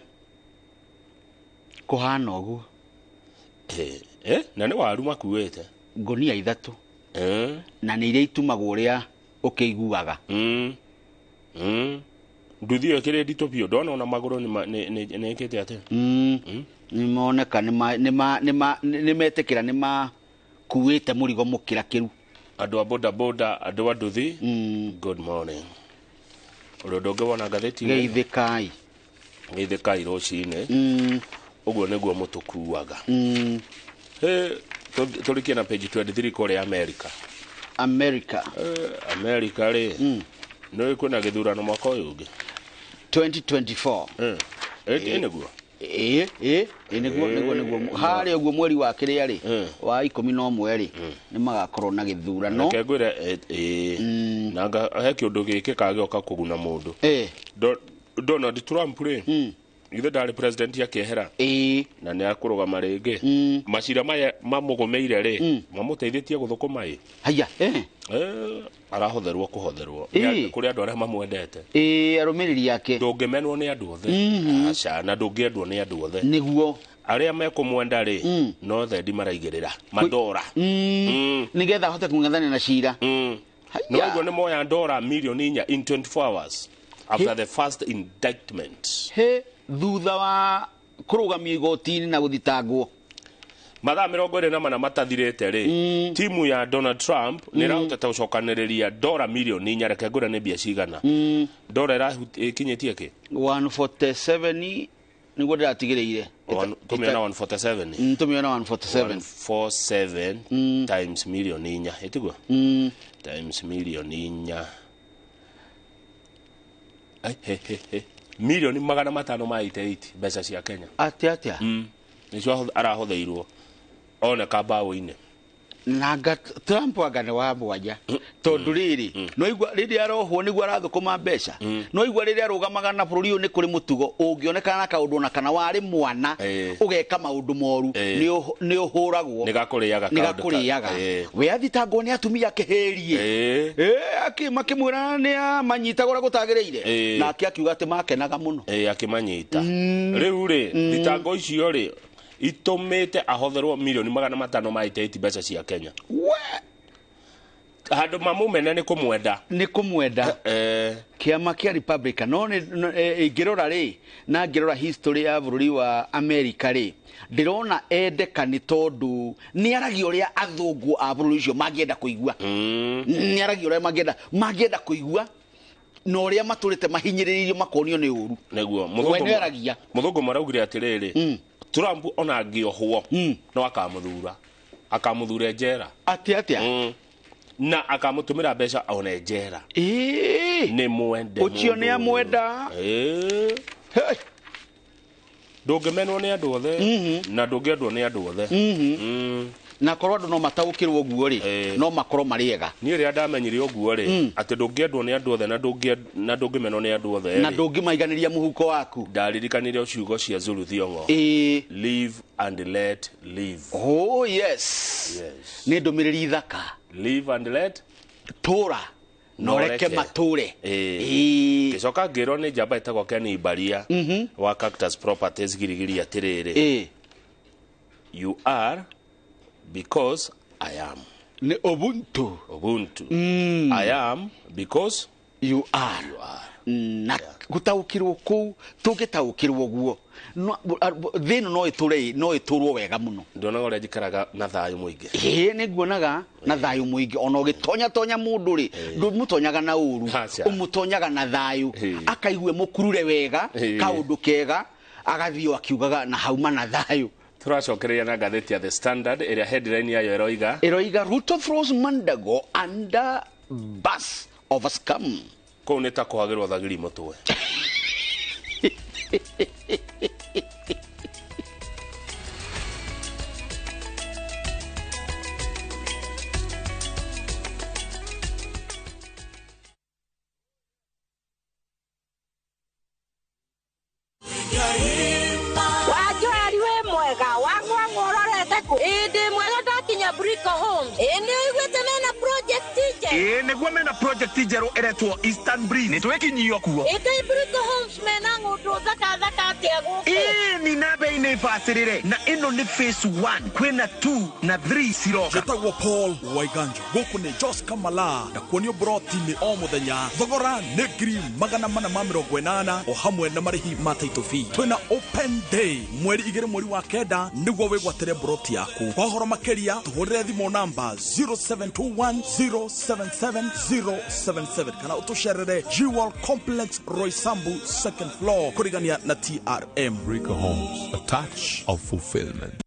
kuhana uguo na ni waru makuite ngonia 3 na ni iria itumagwo uria ukiguaga nduthi yo kire ndito bio ndona ona maguru ni ikite ate ni moneka ni metekira ni makuite murigo mukira kiru andu a boda boda andu a nduthi good morning urodo ngewona gatheti geithikai rucine uguo niguo mutukuaga tulikie na page 23 kore America ri no ikuna githurano mwaka uyu ungi 2024 niguo niguo hari uguo mweri wa kiria ri wa 11 ri ni magakorwo na githurano kengwire nanga he kiundu giki kagioka kuguna mundu Donald Trump ri ithe ndari president yakehera na nä akå rå rĩngĩ macira maya mamũgũmĩire rĩ mamũteithĩtie gũthũkũma haya arahotherwo kũhotherwo kũrĩ andũ arĩa mamwendete arũmĩrĩri yake ndũngĩmenwo nĩ andũ othe aca na ndũngĩendwo nĩ andũ othe nĩguo arĩa mekũmwenda rĩ no thendi maraigĩrĩra mandora nĩgetha ahote kũng'ethanĩra na cira no ũguo nĩ moya ndora milioni 4 in 24 hours after the first indictment thutha wa kũrũgamio igoti-inĩ na gũthitangwo mathaa 24 matathirĩte rĩ timu ya Donald Trump nĩ ĩrahotete gũcokanĩrĩria ndora milioni 4 reke ngũre nĩ mbia cigana ndora ĩkinyĩtie kĩ 147 nĩguo ndĩratigĩrĩire tũmĩona 147 tũmĩona 147 times milioni 4 ĩtigwo times milioni 4 milioni 588 mbeca cia Kenya atia nicio arahotheirwo oneka mbaũ-inĩ na Trump agane wa mwanya tondu riri no igwa riri arohwo niguo arathũkũma mbeca no igwa riri arũgamaga na bũrũri ũyũ nĩ kũrĩ mũtugo ũngĩonekana na kaũndũ na kana warĩ mwana ũgeka maũndũ moru nĩ ũhũragwo nĩ gakũrĩaga we athitangwo nĩ atumia kĩhĩrie makĩmwĩra nĩ amanyitagũra gũtagĩrĩire nake akiuga atĩ makenaga mũno akĩmanyita rĩu rĩ thitango icio rĩ itumite ahotherwo milioni 588 mbeca cia Kenya handũ mamumene nĩ kũmwenda kĩama kĩa Republican no ingĩrora rĩ na ngĩrora history ya bũrũri wa America rĩ ndĩrona endeka nĩ tondũ nĩ aragia ũrĩa athũngũ a bũrũri ũcio mangĩenda kũigua nĩ aragia ũrĩa mangĩenda kũigua na ũrĩa matũrĩte mahinyĩrĩirio makonio nĩ ũru nĩguo mũthũngũ maraugire atĩrĩrĩ Trump ona angĩohwo no akamũthura njera atia na akamũtũmĩra mbeca one njera nĩ mwende ũcio nĩ amwenda ndũngĩmenwo nĩ andũ othe na ndũngĩendwo nĩ andũ othe na korwo andũ no mataũkĩrwo ũguo rĩ no makorwo marĩega niĩ rĩrĩa ndamenyire ũguo rĩ atĩ ndũngĩendwo nĩ andũ othe na ndũngĩmenwo nĩ andũ othe na ndũngĩmaiganĩria mũhuko waku ndaririkanire ciugo cia Zulu Thiong'o live and let live yes nĩ ndũmĩrĩri thaka live and let tũra noreke matũre gĩcoka ngĩrwo nĩ njamba ĩtagwo Kenny Baria wa Cactus Properties girigiri atĩrĩrĩ you are because I am. Ne Ubuntu. I am because you are. Na gutaukirwo ku tugitaukirwo guo. Thino no iturwo wega muno. Ndona ũrĩa njikaraga na thayũ mũingĩ. Nĩ nguonaga na thayũ mũingĩ ona ũgĩtonya mũndũ rĩ ndũmũtonyaga na ũru ũmũtonyaga na thayũ akaigue mũkurure wega kaũndũ kega agathio akiugaga na hauma na thayũ. turacokereria na ngathĩti ya The Standard ĩrĩa headline yayo ĩroiga Ruto throws Mandago under bus of a scam. Kũu nĩ ta kũhagĩrwo thagiri mũtwe. Nĩguo mena project njerũ ĩretwo Eastern Breeze nĩtwĩkinyio kuo Brico Homes mena ng'ũndũ thaka atĩa gũkũ ni namba-inĩ bacĩrĩre na ĩno nĩ phase 1 kwĩna 2 na 3 ciroka njĩtagwo Paul Waiganjo gũkũ nĩ Jos Kamala na kuonio broti-inĩ o mũthenya thogora nĩ 480 o hamwe na marĩhi ma title fee twĩna open day mweri 2 mweri wa kenda nĩguo wĩgwatĩre broti yaku kwa ũhoro makĩria tũhũrĩre thimũ namba 0721077077 kana ũtũcerere Jewel Complex Roysambu second floor kũrigania na TRM. Brico Homes, a touch of fulfillment.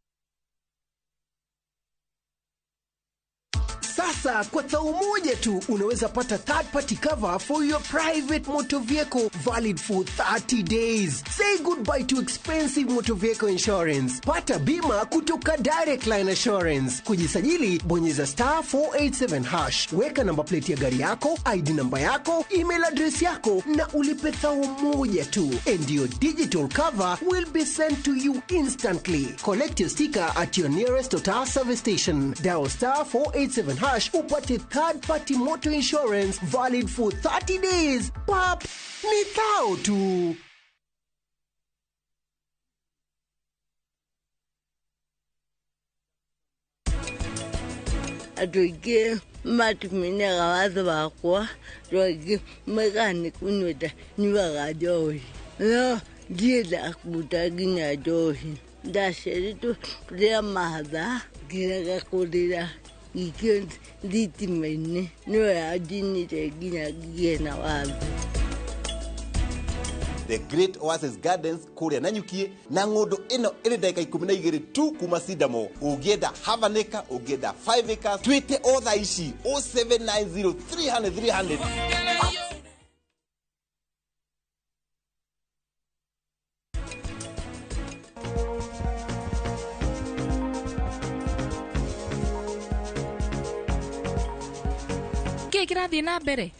Sasa kwa thao moja tu unaweza pata third party cover for your private motor vehicle valid for 30 days. Say goodbye to expensive motor vehicle insurance. Pata bima kutoka Direct Line Assurance. Kujisajili bonyeza *487#. Weka namba plate ya gari yako, ID namba yako, email address yako na ulipe thao moja tu. And your digital cover will be sent to you instantly. Collect your sticker at your nearest Total service station. Dial *487# upate third party motor insurance valid for 30 days. Pap, ni thao tu. Aduige matumine gawaza bakwa roge megani kunweta niwaga johi no jida kutaginya johi dasheritu ria mahada gira kodira ikent ditimene no ajini teginya giena wazo. The Great Oasis Gardens kuria nanyukie na ngondo ino iri daika 12 tu kuma Sidamo. Ugienda half an acre, ugienda 5 acres. Tweete otha ici 0790 300 300. Kirathi na mbere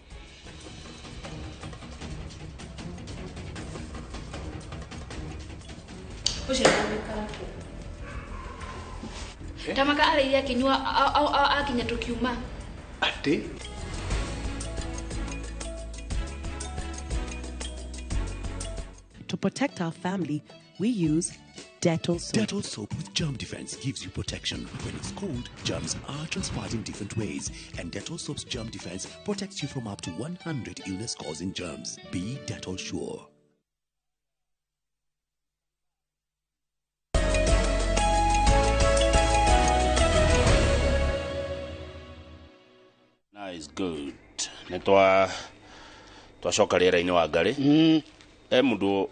Tamaka aliya kinywa akinya tukiuma. Ati To protect our family, we use Dettol soap. Dettol soap with germ defense gives you protection. When it's cold, germs are transferred in different ways, and Dettol soap's germ defense protects you from up to 100 illness-causing germs. Be Dettol sure. Nice, good. Twashoka rĩera-inĩ wa Ngari. Mũndũ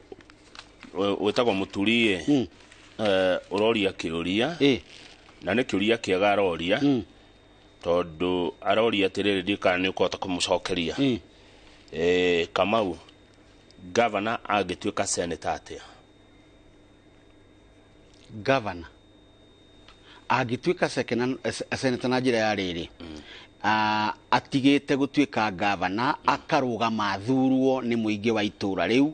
wĩtagwo Mũturie ũroria kĩũria na nĩ kĩũria kĩega aroria tondũ aroria atĩrĩrĩ ndikana nĩ ũkũhota kũmũcokeria. Kamau, governor angĩtuĩka senator atĩa? Governor angĩtuĩka senator na njĩra ya rĩrĩ atigĩte gũtuĩka governor akarũgama athurwo nĩ mũingĩ wa itũra rĩu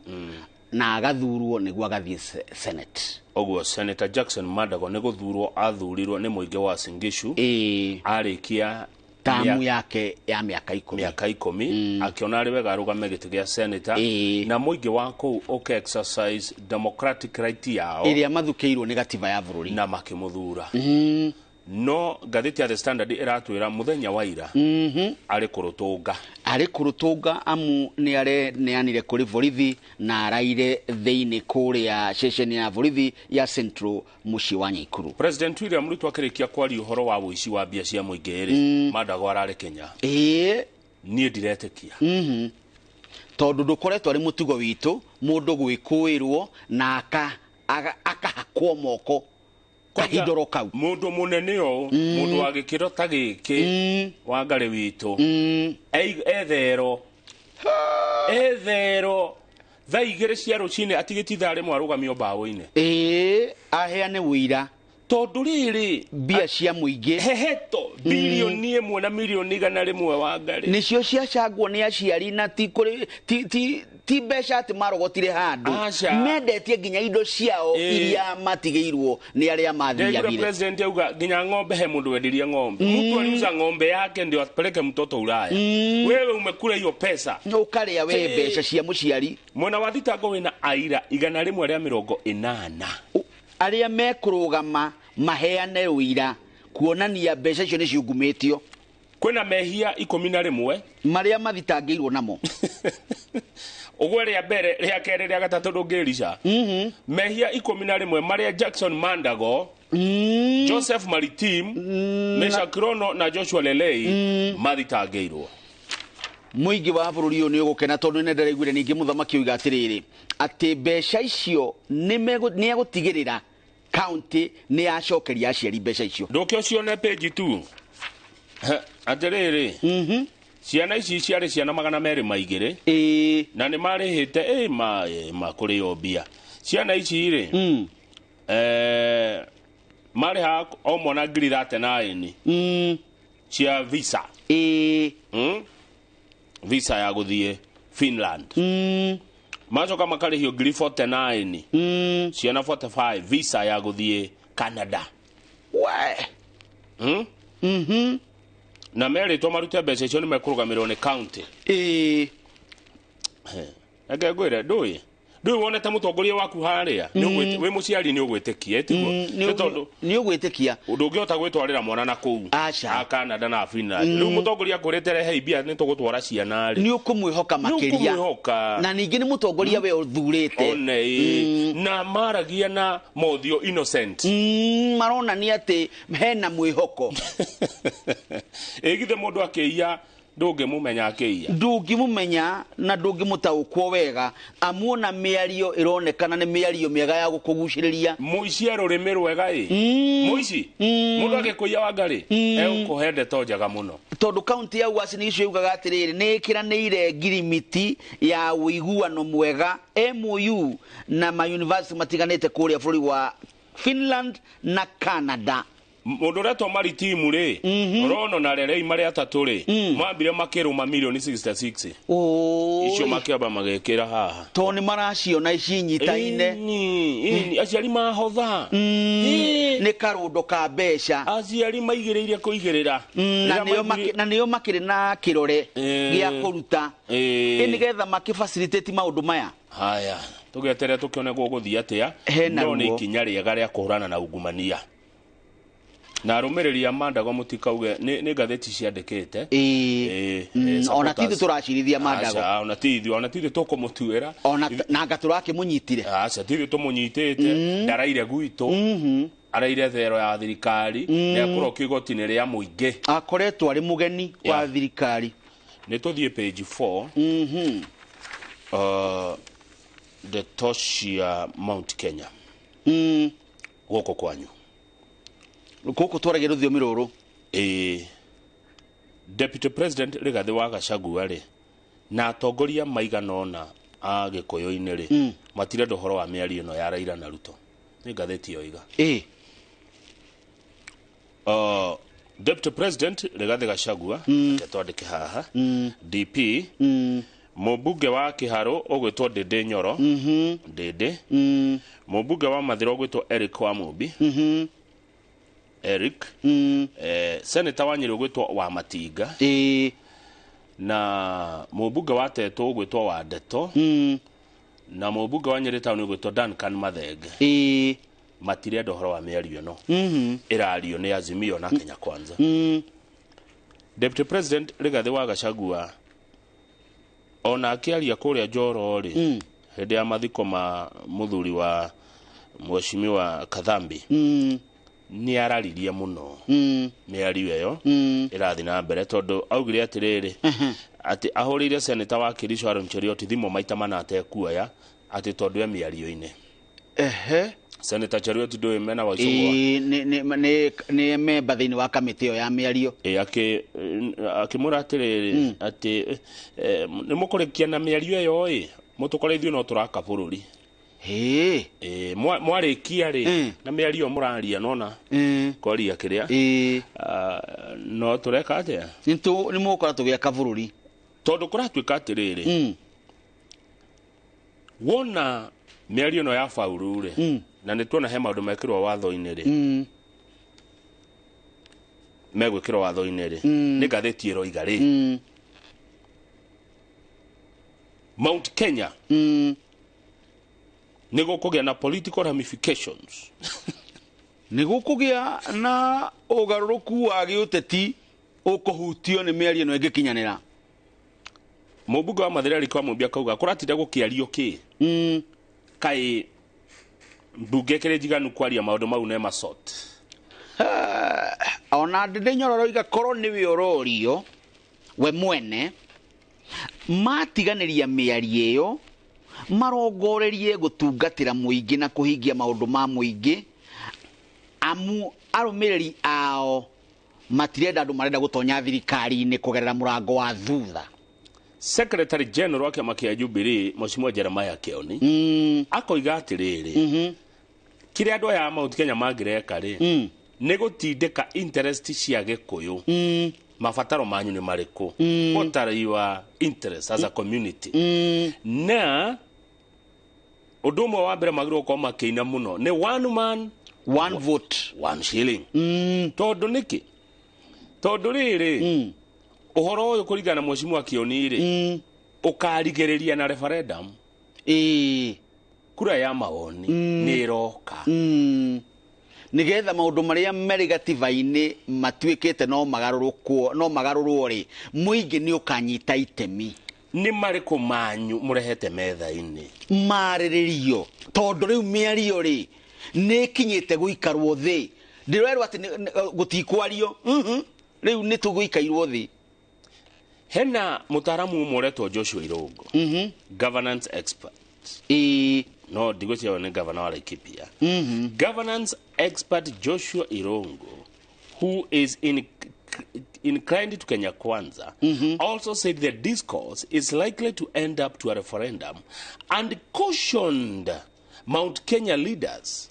na agathurwo nĩguo agathiĩ senate. Oguo Senator Jackson Mandago nĩ gũthurwo athurirwo nĩ mũingĩ wa Uasin Gishu arĩkia tamu yake ya mĩaka 10 akiona ari wega arũgame gĩtĩ gĩa senator na mũingĩ wa kũu ũke exercise democratic right yao ĩrĩa mathukĩirwo nĩ gatiba ya bũrũri na makĩmũthura. No gatheti ya The Standard iratwĩra muthenya wa ira ari kurutunga amu ni aneanire kuri borithi na araire thĩinĩ kũrĩa station ya borithi ya Central muciĩ wa Nyikuru. President William Ruto akĩrĩkia kwaria ũhoro wa ũici wa mbia cia mũingĩ rĩ Mandago ararĩ Kenya. Niĩ ndiretĩkia tondũ ndũkoretwo ari mũtugo witũ mũndũ gwĩkũĩrwo na akahakwo moko kahindoro kau mundu munene o mundu wa gikiro ta giki wa Ngari witu ethero thaa 2 cia rucini atigititha rimwe arugamio mbaũ-inĩ aheane wĩira tondu rĩrĩ mbia cia mũingĩ heheto bilioni 1 na milioni 100 wa Ngari nicio ciacangwo nĩ aciari na ti mbeca ati marogotire handu mendetie nginya indo ciao iria matigĩirwo nĩ arĩa mathiagire. President auga nginya ng'ombe he mundu wendirie ng'ombe mtu aliuza ng'ombe yake ndio apeleke mtoto Ulaya. Wewe umekula hiyo pesa ukarĩa we mbeca cia mũciari. Mwena wa thitango wĩna aira 180 arĩa mekũrũgama maheane wĩira kuonania mbeca icio nĩ ciungumĩtio. Kwĩna mehia 11 marĩa mathitangĩirwo namo. Ogwe rĩa mbere rĩa kerĩ rĩa gatatũ ndũngĩrica mehia 11 marĩa Jackson Mandago Joseph Maritim Mesha Kirono na Joshua Lelei mathitangĩirwo. Mũingĩ wa bũrũri ũyũ nĩ ũgũkena tondũ nĩ ndĩraiguire ningĩ mũthamaki oiga atĩrĩrĩ atĩ mbeca icio nĩ egũtigĩrĩra county nĩ yacokeria aciari mbeca icio. Ndũkĩ ũcione page 2 atiriri ciana ici ciarĩ ciana 200 na nĩ marĩhĩte makũrĩo mbia ciana ici rĩ marĩha o mwana 39 cia visa visa ya gũthiĩ Finland macoka makarĩhio 49 ciana 45 visa ya gũthiĩ Canada na merĩtwo marute mbeca icio nĩ mekũrũgamĩrĩrwo nĩ county eke ngwĩre ndũĩ wonete mũtongoria waku harĩa wĩ mũciari nĩ ũgwĩtĩkia nĩ ũgwĩtĩkia ũndũ ũngĩhota gwĩtwarĩra mwana na kũu Canada na Finland rĩu mũtongoria akwĩrĩte rehe mbia nĩ tũgũtwara ciana rĩ nĩ ũkũmwĩhoka makĩria na ningĩ nĩ mũtongoria we ũthurĩte na maragia na mothio innocent maronania atĩ hena mwĩhoko ĩgithe mũndũ akĩiya ndũngĩmũmenya akĩiya ndũngĩmũmenya na ndũngĩmũtaũkwo wega amuona mĩario ĩronekana nĩ mĩario mĩega ya gũkũgucĩrĩria mũici rũrĩmĩ rwega mũici mũndũ agĩkũiya wangarĩ egũkũhe ndeto njega mũno tondũ kaunti ya Uasin Gishu yugaga atĩrĩrĩ nĩ ĩkĩranĩire ngirimiti ya ũiguano mwega MOU na mayunivasĩtĩ matiganĩte kũrĩa bũrũri wa Finland na Canada mũndũ ũretwo maritimu rĩ rono na rerei marĩa atatũ rĩ mambire makĩrũma milioni 66 icio makĩamba magĩkĩra haha to nĩ maraciona icinyitaine aciari mahotha nĩ karũndo ka mbeca aciari maigĩrĩire kũigĩrĩra na nĩo makĩrĩ na kĩrore gĩa kũruta nĩgetha makĩfacilitate maũndũ maya haya tũgetere tũkĩone gũgũthiĩ atĩa no nĩ ikinya rĩega rĩa kũhũrana na ungumania na arũmĩrĩri Mandago mutikauge nĩ ngathĩti ciandĩkĩte ona tithĩ tũracirithia Mandago ona tithĩ tũkũmũtuĩra na anga tũrakĩmũnyitire tithĩ tũmũnyitĩte ndaraire gwitũ araire thero ya thirikari nĩakũrokio igoti-inĩ rĩa mũingĩ akoretwo arĩ mũgeni wa thirikari nĩ tũthiĩ page 4 the Toshia Mount Kenya gũkũ kwanyu gũkũ twaragĩra rũthiomi rũrũ Deputy President Rigathi wa Gachagua rĩ na atongoria maigana ũna a Gĩkũyũ-inĩ rĩ matirenda ũhoro wa mĩario ĩno ya Raila na Ruto nĩ ngathĩti yoiga Deputy President Rigathi Gachagua twandĩke haha DP mũmbunge wa Kĩharũ ũgwĩtwo Ndĩndĩ Inooro Ndĩndĩ mũmbunge wa Mathĩra ũgwĩtwo Eric Wamũmbi Eric Senator wa Nyĩrĩ ũgwĩtwo wa Matinga na mũmbunge wa Tetũ ũgwĩtwo wa Ndeto na mũmbunge wa Nyĩrĩ Town ũgwĩtwo Duncan Mathenge matirenda ũhoro wa mĩario ĩno ĩrario nĩ Azimio na Kenya Kwanza Deputy President Rigathi wa Gachagua ona akĩaria kũrĩa Njoro rĩ hĩndĩ ya mathiko ma mũthuri wa Mheshimiwa Kathambi ni arariria muno mĩario ĩyo ĩrathiĩ na mbere tondũ augire atĩrĩrĩ atĩ ahũrĩire Senator wa Kericho Aaron Cherioti thimo maita mana atekuoya atĩ tondũ ya mĩario-inĩ Senator Cherioti ndũĩ mena wa icugwa nĩ memba thĩinĩ wa kamĩtĩ ĩyo ya mĩario akĩmũra atĩrĩrĩ atĩ nĩ mũkũrĩkia na mĩario ĩyo mũtũkore ithuĩ no tũraka bũrũri mwarĩkia rĩ na mĩario mũraria nona kwaria kĩrĩa no tũreka atĩa nĩ mũgũkora tũgĩaka bũrũri tondũ kũratuĩka atĩrĩrĩ wona mĩario ĩno ya faulu rĩ na nĩ tuona he maũndũ mekĩrwo watho-inĩ rĩ megwĩkĩrwo watho-inĩ rĩ nĩ ngathĩti ĩroiga rĩ Mount Kenya nĩ gũkũgĩa na political ramifications nĩ gũkũgĩa na ũgarũrũku wa gĩũteti ũkũhutio nĩ mĩario ĩno ĩngĩkinyanĩra mũmbunge wa Mathĩra Eric Wamũmbi akauga kũratinda gũkĩario kĩ kaĩ mbunge kĩrĩ njiganu kwaria maũndũ mau ne masort ona Ndĩndĩ Inooro roiga korwo nĩwe ũrorio we mwene matiganĩria mĩario ĩyo marongorerie gũtungatĩra mũingĩ na kũhingia maũndũ ma mũingĩ amu arũmĩrĩri ao matirenda andu marenda gutonya thirikari-ini kugerera murango wa thutha. Secretary General wa kiama kia Jubilee Mheshimiwa Jeremiah Kioni akoiga atiriri kiria andu aya Mount Kenya mangireka ri ni gutindika interest cia gikuyu mabataro manyu ni mariku what are your interests as a community na undu umwe wa mbere magirwo gũkorwo makiina muno ni one man one vote one shilling tondu niki tondu riri uhoro uyu kuringana na Mheshimiwa Kioni ri ukarigiriria na referendum kura ya mawoni ni iroka nigetha maundu maria meri gatiba-ini matuikite no magarurwo ri muingi ni ukanyita itemi. Ni mariku manyu murehete metha-ini mariririo tondu riu miario ri ni kinyite guikarwo thi ndirwerwo ati gutikwario riu ni tuguikairwo thi. Hena mutaramu umoretwo Joshua Irongo governance expert no digosio ni governor wa Laikipia governance expert Joshua Irongo who is inclined to Kenya Kwanza also said the discourse is likely to end up to a referendum and cautioned Mount Kenya leaders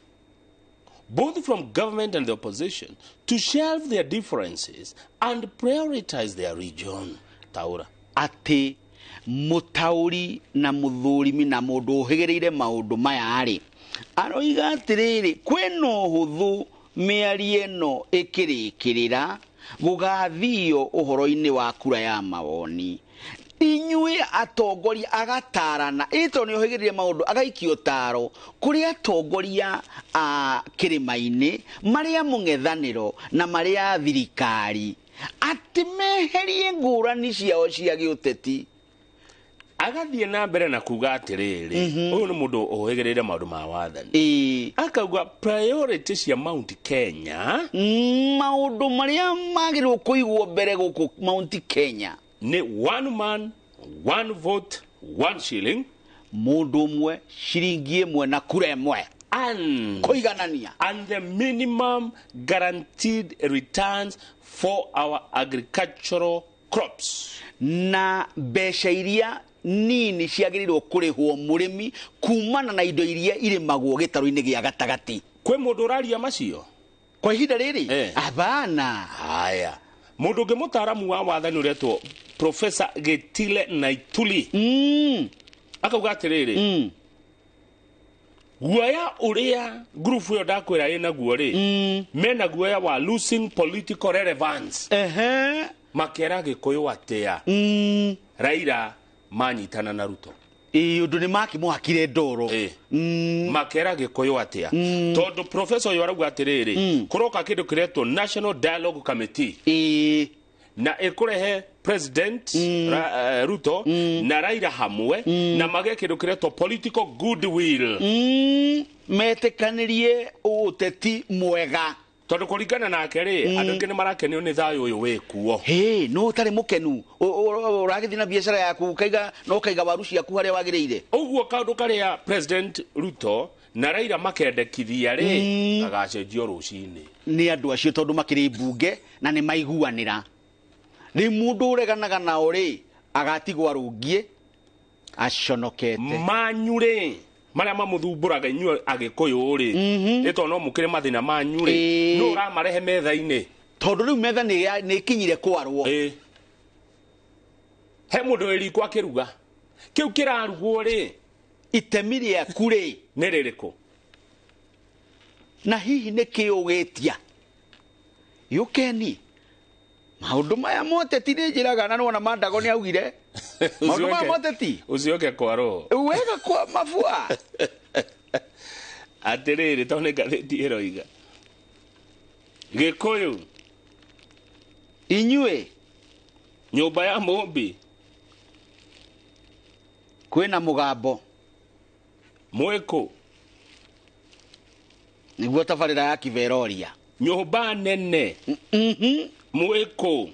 both from government and the opposition to shelve their differences and prioritize their region. Taura ati mutauri na muthurimi na mundu uhigereire maundu maya ari aroiga atiriri kwena uhuthu miarie no ikirikirira gugathio uhoro-ini wa kura ya mawoni inyue atongoria agatarana ito ni uhigereire maundu agaikio taro kuri atongoria a kirima-ini maria mung'ethaniro na maria thirikari ati meherie ngurani ciao cia giuteti. Agathie na mbere na kuga atiriri uyu ni mundu uhigereire maundu ma wathani akauga priority cia Mount Kenya maundu maria magirwo kuigwo mbere guku Mount Kenya ni one man one vote one shilling mundu umwe shilingi imwe na kura imwe and the minimum guaranteed returns for our agricultural crops na besha iria nini ciagirirwo kurihwo murimi kumana na indo iria irimagwo gitaro-ini gia gatagati. Kwe mundu uraria macio kwa ihinda riri abana haya mundu ungi mutaramu wa wathani uretwo Professor Getile Naituli akauga atiriri guoya uria group yo ndakwira ina guo ri mena guoya wa losing political relevance makera gikuyu atia Raila manyitana na Ruto undu ni maki muhakire ndoro makera gikuyu atia tondu professor yo arauga atiriri kuroka kindu kiretwo National Dialogue Committee na ikurehe president Ruto na Raila hamwe na mage kindu kiretwo political goodwill metekanirie uteti mwega tondu kuringana nake ri andu ngi ni marakenio ni thayo uyu wikuo no utari mukenu uragithii na biashara yaku kaiga no kaiga waru ciaku haria wagiriire uguo kaundu karia president Ruto na Raila makendekithia ri agacenjio rucini ni andu acio tondu makiri bunge na ni maiguanira ni mundu ureganaga nao ri agatigwa rungie aconokete manyure maria mamuthumburaga inyuo agikuyu ri ito no mukire mathina manyu ri no uramarehe metha-ini tondu riu metha ni kinyire kwarwo he mundu eri kwa kiruga kiu kirarugwo ri itemi riaku ri ni ririko na hihi ni kiugitia yukeni maundu maya moteti ni njiraga na nona Mandago ni augire maundu maya moteti ucioke kwaro wega kwa mafua atiriri tone gatheti iroiga gikuyu inyue nyumba ya mumbi kwina mugambo mwiko niguo tabarira ya Kiveroria nyumba nene mwiko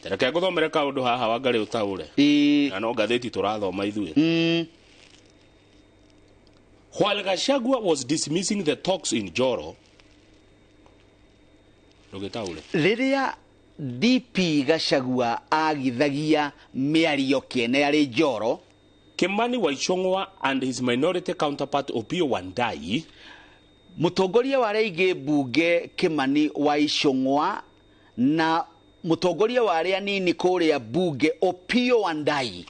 tereke guthomere kaundu haha wangari utaure na no gatheti turathoma ithue while Gachagua was dismissing the talks in Joro rugitaure riria DP Gachagua agithagia mĩario kĩene arĩ Njoro, Kimani Waicong'wa and his minority counterpart Opiyo Wandayi, mũtongoria wa arĩa aingĩ mbunge Kimani Waicong'wa na mũtongoria wa arĩa anini kũrĩa mbunge Opiyo Wandayi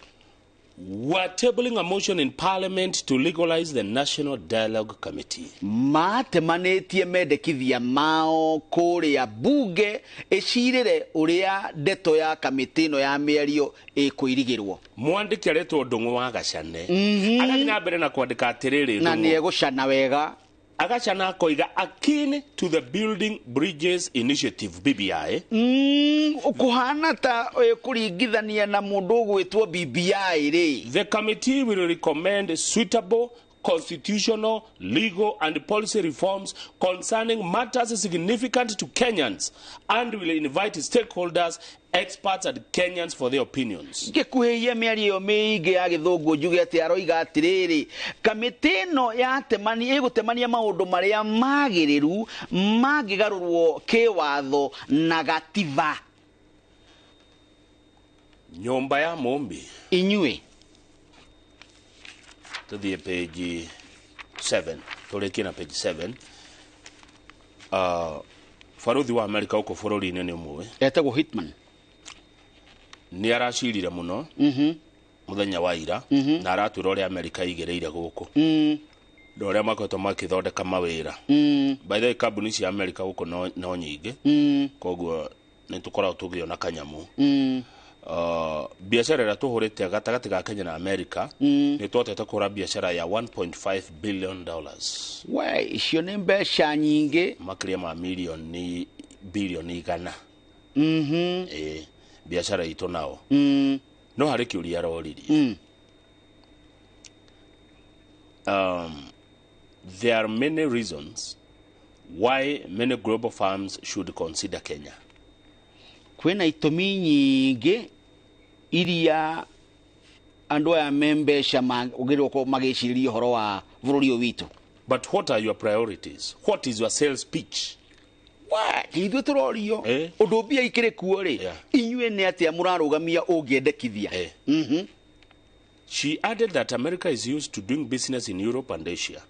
were tabling a motion in Parliament to legalize the National Dialogue Committee. Matemanĩtie mendekithia mao kũrĩa mbunge ĩcirĩre ũrĩa ndeto ya kamĩtĩ ĩno ya mĩario ĩkũirigĩrwo. Mwandĩki aretwo Ndung'u wa Gacane agathiĩ na mbere na kwandĩka atĩrĩrĩ, na nĩegũcana wega, agacana akoiga akin to the Building Bridges Initiative BBI. Kuhana ta kuringithania na mundu gwitwo BBI ri. The committee will recommend suitable constitutional, legal and policy reforms concerning matters significant to Kenyans and will invite stakeholders, experts and Kenyans for their opinions. Gikuhia mĩario mĩingĩ ya gĩthũngũ njuge atĩ aroiga atĩrĩrĩ, kamĩtĩ ĩno ĩgũtemania maũndũ marĩa magĩrĩru mangĩgarũrwo kĩwatho na gatiba. Nyũmba ya Mũmbi inyuĩ tuthiĩ page 7, tũrĩkie na page 7. Baruthi wa Amerika ũkũ bũrũri-inĩ nĩ ũmwe etagwo Hitman nĩ aracirire mũno mũthenya wa ira na aratwĩra ũrĩa Amerika igĩrĩire gũkũ na ũrĩa makoretwo makĩthondeka mawĩra. By the way, kambuni cia Amerika gũkũ no nyingĩ, koguo nĩ tũkoragwo tũgĩona kanyamu. Biashara ĩrĩa tũhũrĩte gatagatĩ ga Kenya na Amerika nĩ twotete kũhũra biashara ya $1.5 billion. We, icio nĩ mbeca nyingĩ, makĩria ma bilioni 100. Biashara itũ nao no harĩ kĩũria aroririe. There are many reasons why many global firms should consider Kenya. Kwĩna itũmi nyingĩ iria andũ aya membeca magĩrĩirwo magĩcirĩria ũhoro wa bũrũri ũyũ witũ. But what are your priorities? What is your sales pitch? Ithuĩ tũrorio ũndũ mbia ikĩrĩ kuo rĩ, inyuĩ nĩ atĩa mũrarũgamia ũngĩendekithia. She added that America is used to doing business in Europe and Asia.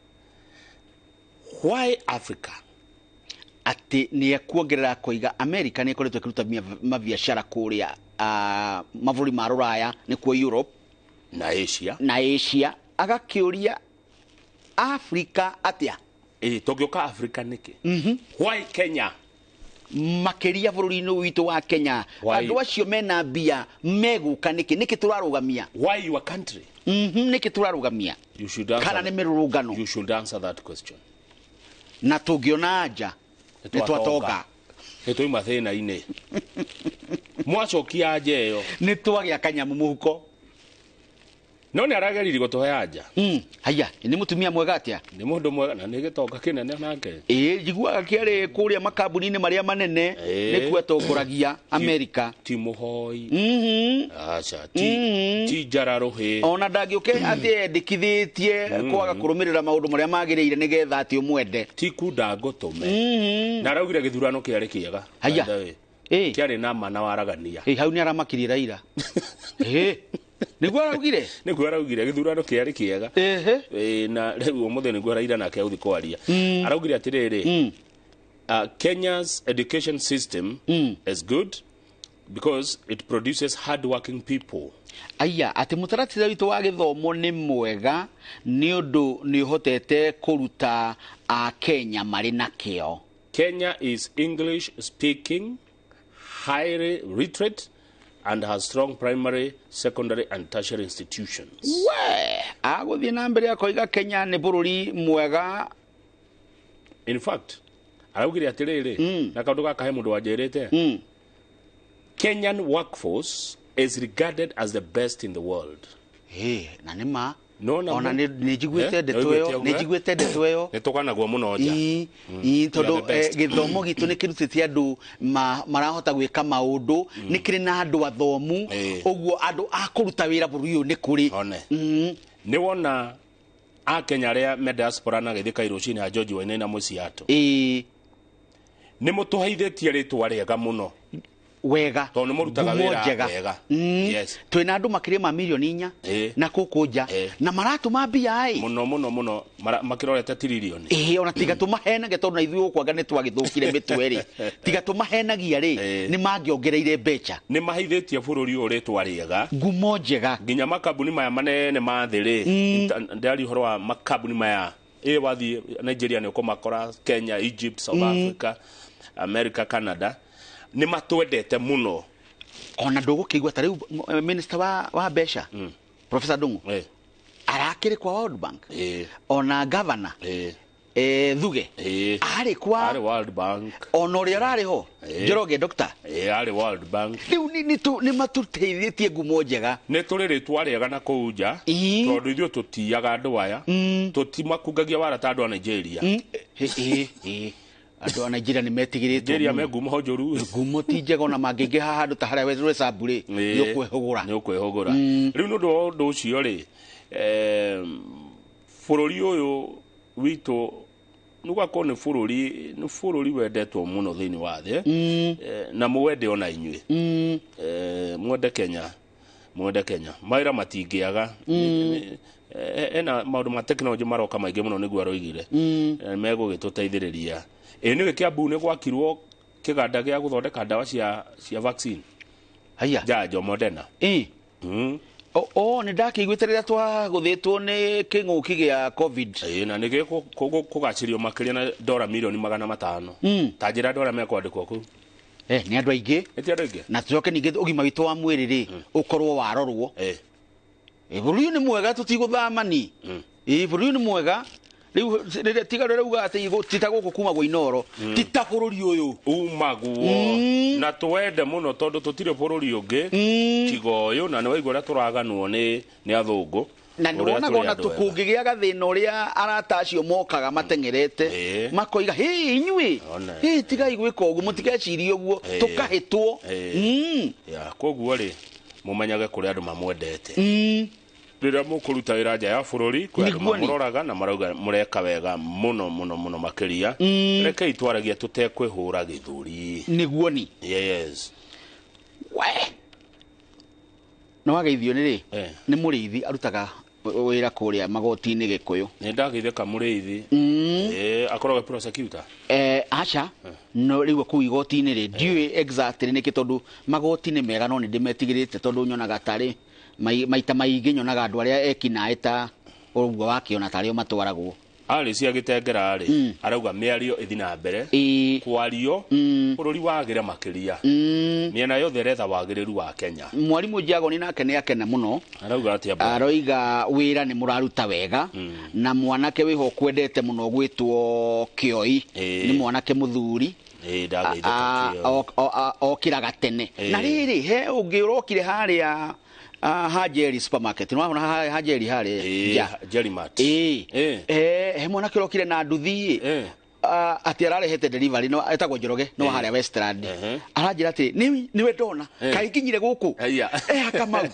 Why Africa? Ati ni ekuongerera koiga America ni ikoretwo ikiruta mabiashara kuria mavuri ma Ruraya ni kwa Europe na Asia agakiuria Africa atia togioka Africa niki. Why Kenya? Makeria bũrũri-inĩ witũ wa Kenya andũ acio mena mbia meguka niki turarugamia. Why your country? Niki turarugamia. You should answer. Kana ni mirurungano. You should answer that question. Na tungiona anja nitwatonga nituma thĩna-inĩ mwacokia anja ĩyo nitwagĩa kanyamu mũhuko no nĩ arageririe gũtũhe anja. Haya, nĩ mũtumia mwega atĩa? Nĩ mũndũ mwega na nĩ gĩtonga kĩnene nake. Njiguaga kĩarĩ kũrĩa makambuni-inĩ marĩa manene nĩkuo atongoragia Amerika. Ti mũhoi. Aca ti njararũhĩ. Ona ndangĩũke atĩ endekithĩtie kwaga kũrũmĩrĩra maũndũ marĩa magĩrĩire nĩgetha atĩ ũmwende. Ti kunda ngũtũme. Na araugire gĩthurano kĩarĩ kĩega. Haya. Kĩarĩ na mana waragania. Hau nĩ aramakirie Raila. Niguo araugire gĩthurano kĩarĩ kĩega. Na rĩu ũmũthĩ nĩguo Raila nake authi kwaria. Araugire atĩrĩrĩ, Kenya's education system is good because it produces hard-working people. Aya, ati mũtaratara witũ wa gĩthomo nĩ mwega nĩ ũndũ nĩ ũhotete kũruta Kenya marĩ na kĩo. Kenya is English speaking, highly literate and has strong primary, secondary and tertiary institutions. Agũthiĩ na mbere akoiga Kenya nĩ bũrũri mwega. In fact, araugire atĩrĩrĩ na kaũndũ gaka he mũndũ wanjĩrĩte. Kenyan workforce is regarded as the best in the world. Na nĩma ona nĩjiguĩte ndeto ĩyo nĩtũkanagwo mũno nja tondũ gĩthomo gitũ nĩ kĩrutĩte andũ marahota gwĩka maũndũ nĩ kĩrĩ na andũ athomu ũguo andũ a kũruta wĩra bũrũri ũyũ nĩ kũrĩ. Nĩ wona Akenya arĩa me diaspora na gĩthĩ Kairũ-inĩ ya George Wainaina Mũciato nĩ mũtũheithĩtie rĩtwa rĩega mũno wega to nä må rutaga wä wega twä andå makä ma milioni 4 na kå kå nja na maratå ma mbia må makä rorete tiririoni ona tiga tå mahenage tondå na ithuä gå kwanga nä twagä thå kire mä twe tiga tå mahenagia nä mangä ongereire mbeca nä mahithä tie bå rå ri å rä twa rĩega ngumo njega nginya makambuni maya manene ma thä rä ndari å horo wa makambuni maya wathiä Nigeria nä å kå makora Kenya, Egypt, South Africa, America, Canada nä matwendete må no ona ndå gå kä igua ta rä u minister wa mbeca Professor Ndung'u arakä rä kwa World Bank ona governor Thuge arä kwa World Bank ona å rä a ararä ho Njoroge Doctor arä World Bank rä u nä matåteithä tie ngumo njega nä tå rä rä twa rĩega na kũu nja tondũ ithuĩ tũtiaga andũ aya tũtimakungagia wara ta andũ a Nigeria andå a Nigeria nä metigä Nigeria me ngumo njũru ngumo ti njega ona mangä ingä ha handå ta harä a wetwe cambå nä å kwä hå gå ra rä u nä å ndå wa å ndå å cio rä bå rå ri å yå witå nä gwakorwo nä bå rå ri wendetwo må no thä inä wa thä na må wende ona inyuä mwende Kenya mawä ra matingä aga ena maå ndå ma tekinoronjĩ maroka maingä må no nä guo aroigire megå gä tå teithä rä ria nä gä kä ambu nä gwakirwo kä ganda gä a gå thondeka ndawa cia vaccine njanjo Moderna nä ndakä iguä te rä rä a twagå thä two nä kä ng'å ki gä a covid na nä gä kå gacä rio makä ria na dora milioni 500 ta njä ra andå arä a mekwandä kwo kå nä andå aingä na tåcoke ningä å gima witå wa mwä rä rä å korwo warorwo bå rå ri nä mwega tå tigå thamani bå rå ri nä mwega rä tiga rä rauga atä tita gå kå kuma gå Inooro tita bå rå ri å yå umaguo na twende må no tondå tå tirä bå rå ri å ngä tiga å yå na nä waigua å rä a tå raganwo nä athå ngå na nä wonaga ona kå ngä gä a gathä na å rä a arata acio mokaga mateng'erete makoiga inyuä tigai gwä ka å guo må tigecirie å guo tå kahä two koguo rä må menyage kå rä andå mamwendete rä rä a må kå ruta wä ra nja ya bå rå ri kwä andå mamå roraga na marauga må reka wega må no makä ria rekei twaragia tå tekwä hå ra gä thå ri nä guoni nä wageithio nä rä nä må rä ithi arutaga wä ra kå rä a magoti-inä gä kå yå nä ndageithä ka må rä ithi akoragwo prosecutor aca no rä u kå u igoti-inä rä ndiå exactly nä kä tondå magoti nä mega no nä ndä metigä rä te tondå nyonaga tarä maita maingä nyonaga andå arä a ekinaä ta å guo wakä tarä o matwaragwo arä cia gä tengera rä arauga mä ario ä thi na mbere kwario bå rå ri wagä re makä ria mĩena yothe retha wagä rä ru wa Kenya mwarimå Njagoni nake nä akena må no arauga atä aroiga wä ra nä må raruta wega na mwanake wä ho kwendete må no gwä two kä oi nä mwanake må thuri okä raga tene na rä rä he å ngä å rokire harä a Hajeri supermarket no wona Hajeri hare Jerimat he mwana kirokire na nduthi ati ararehete delivery no etagwo Njoroge no harĩa Westland aranjira ati niwe ndona kai kinyire guku akamau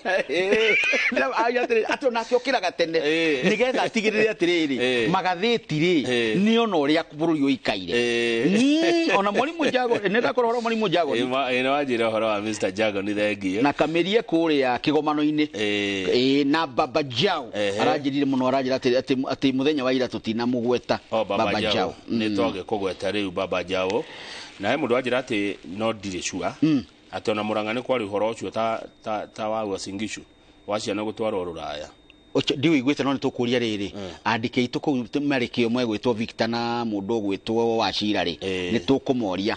ati onake okiraga tene nigetha atigirire atiriri magathĩti ri ni ona ũrĩa bũrũri ũikaire ona Mwalimu Njagoni nĩ ndakorwo horo Mwalimu Njagoni ĩno wanjĩra ũhoro wa Mr. Njagoni thengio na kamerie kũrĩa kĩgomano-inĩ na Baba Jao aranjirire mũno aranjira ati mũthenya wa ira tũtinamũgweta Baba Jao twage kũgweta rĩu Baba Jao na he mũndũ wanjĩra atĩ no ndirĩ cua atĩ ona Mũrang'a nĩ kwarĩ ũhoro ũcio ta wa Uasin Gishu wa ciana gũtwarwo Rũraya ndiũ igwĩte no nĩ tũkũria rĩrĩ andĩke aitũ kũu marĩ kĩo ũmwe gwĩtwo Victor na mũndũ gwĩtwo Wachira rĩ nĩ tũkũmoria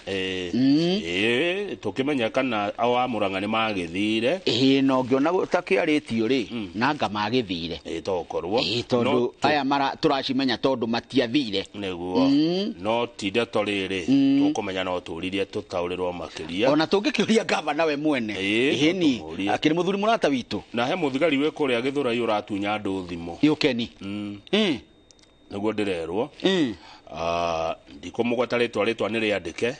tũkĩmenya kana wa Mũrang'a nĩ magĩthire no ngĩona takĩarĩtio rĩ na anga magĩthire tokorwo tondũ aya tũracimenya tondũ matiathire nĩguo no ti ndeto rĩrĩ tũkũmenya no tũririe tũtaũrĩrwo makĩria ona tũngĩkĩũria gavana we mwene ĩhĩni akĩrĩ mũthuri mũrata witũ na he mũthigari wĩ kũrĩa Gĩthũrai ũratunya andũ thimũ yũkeni nĩguo ndĩrerwo ndikũmũgweta rĩtwa nĩ rĩandĩke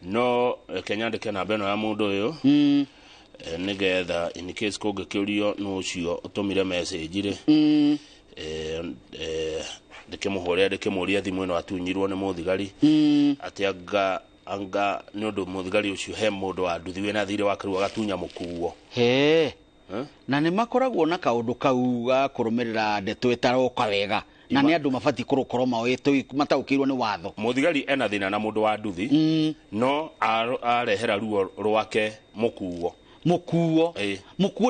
no kenyandĩke namba ĩno ya mũndũ ũyũ nĩgetha in case kũngĩkĩũrio nĩ ũcio ũtũmire message rĩ ndĩkĩmũhũrĩre ndĩkĩmũria thimũ ĩno atunyirwo nĩ mũthigari atĩ anga anga nyondo muthigari ucio he mundu wa nduthi wena thire wa kiru agatunya mukuo he na nĩ makoragwo na kaũndũ kau ga kũrũmĩrĩra ndeto ĩtaroka wega na nĩ andũ mabati kũrũkorwo mataũkĩirwo nĩ watho. Muthigari ena thina na mundu wa nduthi no arehera ruo rwake mukuo mukuo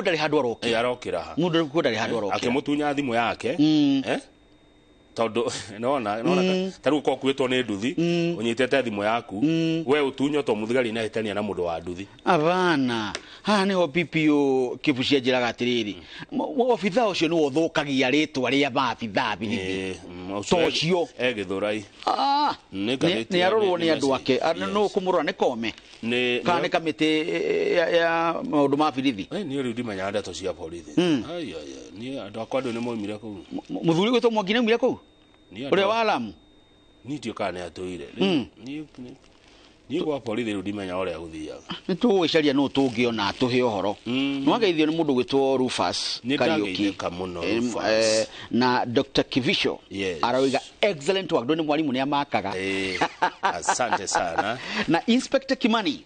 ndarĩ handũ arokĩra arokĩra ha mundu ndarĩ handũ arokĩra akĩmutunya thimũ yake tondu nona taru ko kwitwo nĩ nduthi unyitete thimũ yaku we utunyo to muthigari na hitania na mundu wa nduthi abana ha niho PPO kibucia njiraga atiriri obitha ucio ni wothukagia ritwa ria maabitha bithi tocio egithurai ni arorwo ni andu ake no kumurora ni kome kana kamite ya maundu ma birithi ni uri ndimanya ndeto cia borithi ai ni andu akwa ndu ni moimire ku muthuri gwitwo Mwangi nĩaumire kũu ũrĩa wa Lamu ni tio kana atũire ni gwa borithi ndimenya ũrĩa gũthiaga nĩ tũgwĩcaria no tũngĩona atũhe ũhoro no ageithio nĩ mũndũ gwĩtwo Rufus Kariuki na Dr. Kivisho aroiga excellent work ndoni mwalimu nĩ amakaga asante sana na Inspector Kimani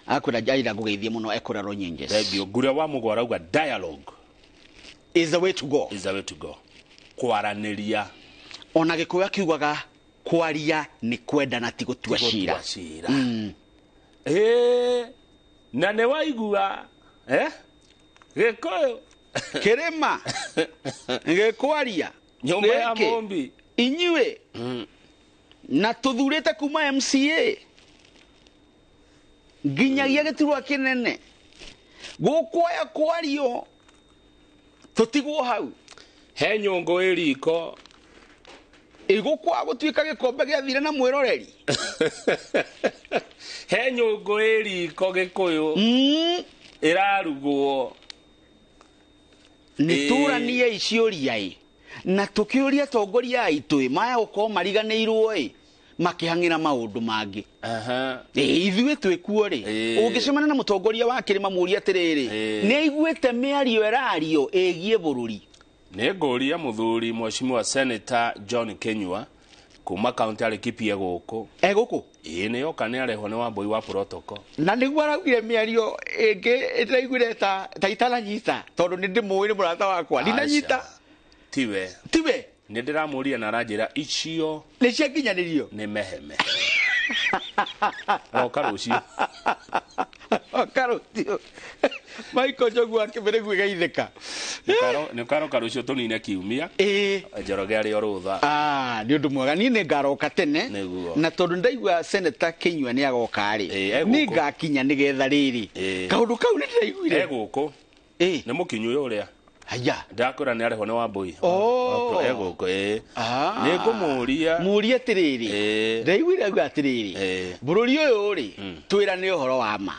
akwenda jaira gũgeithia mũno ekora Ronyenjes thegio ngura wa mũgwara uga dialogue is the way to go kwaranĩria ona gĩkũyũ akiugaga kwaria ni kwendana ti gũtua cira na nĩ waigua gĩkũyũ kĩrĩma gĩkwaria nyũmba ya mũmbi inyuĩ na tũthurĩte kuma MCA nginyagia gĩturwa kĩnene gũkwoya kwario tutigwo hau he nyongo ĩriko igukwa gutuika gikombe gĩathire na mwĩroreri he nyongo ĩriko gĩkũyũ ĩrarugwo nĩtũranie iciũria na tũkĩũria atongoria aitũ maya gũkorwo mariganĩirwo makĩhang'ĩra maũndũ mangĩ ithuĩ twĩkuo ũngĩcemana na mũtongoria wa kĩrĩma mũũria atĩrĩrĩ nĩ aiguĩte mĩario ĩrario ĩgiĩ bũrũri nĩ ngũria mũthuri mheshimiwa Senator John Kenyua kuma kaunti ya Laikipia gũkũ gũkũ nĩ yoka nĩ arehwo nĩ Wambui wa protocol na nĩguo araugire mĩario ĩngĩ ĩtaiguire ta itananyita tondũ nĩ ndĩmũĩ nĩ mũrata wakwa ndinanyita tiwe nĩ ndĩramũria na aranjĩra icio nĩ ciakinyanĩrio nĩ meheme oka rũciũ Michael Njogu akĩmere gwĩgeithĩka nĩ ũkaroka rũciũ tũnine kiumia Njoroge arĩ o rũtha nĩ ũndũ mwega niĩ nĩ ngaroka tene na tondũ ndaigua Senator Kenyua nĩ agoka-rĩ nĩ ngakinya nĩgetha rĩrĩ kaũndũ kau nĩ ndĩraiguire gũkũ nĩ mũkinyu ũrĩa haya ndakora nĩ arehwo nĩ Wambui gũkũ nĩ ngũmũria atĩrĩrĩ ndaiguire auga atĩrĩrĩ bũrũri ũyũ-rĩ twĩrane ũhoro wa ma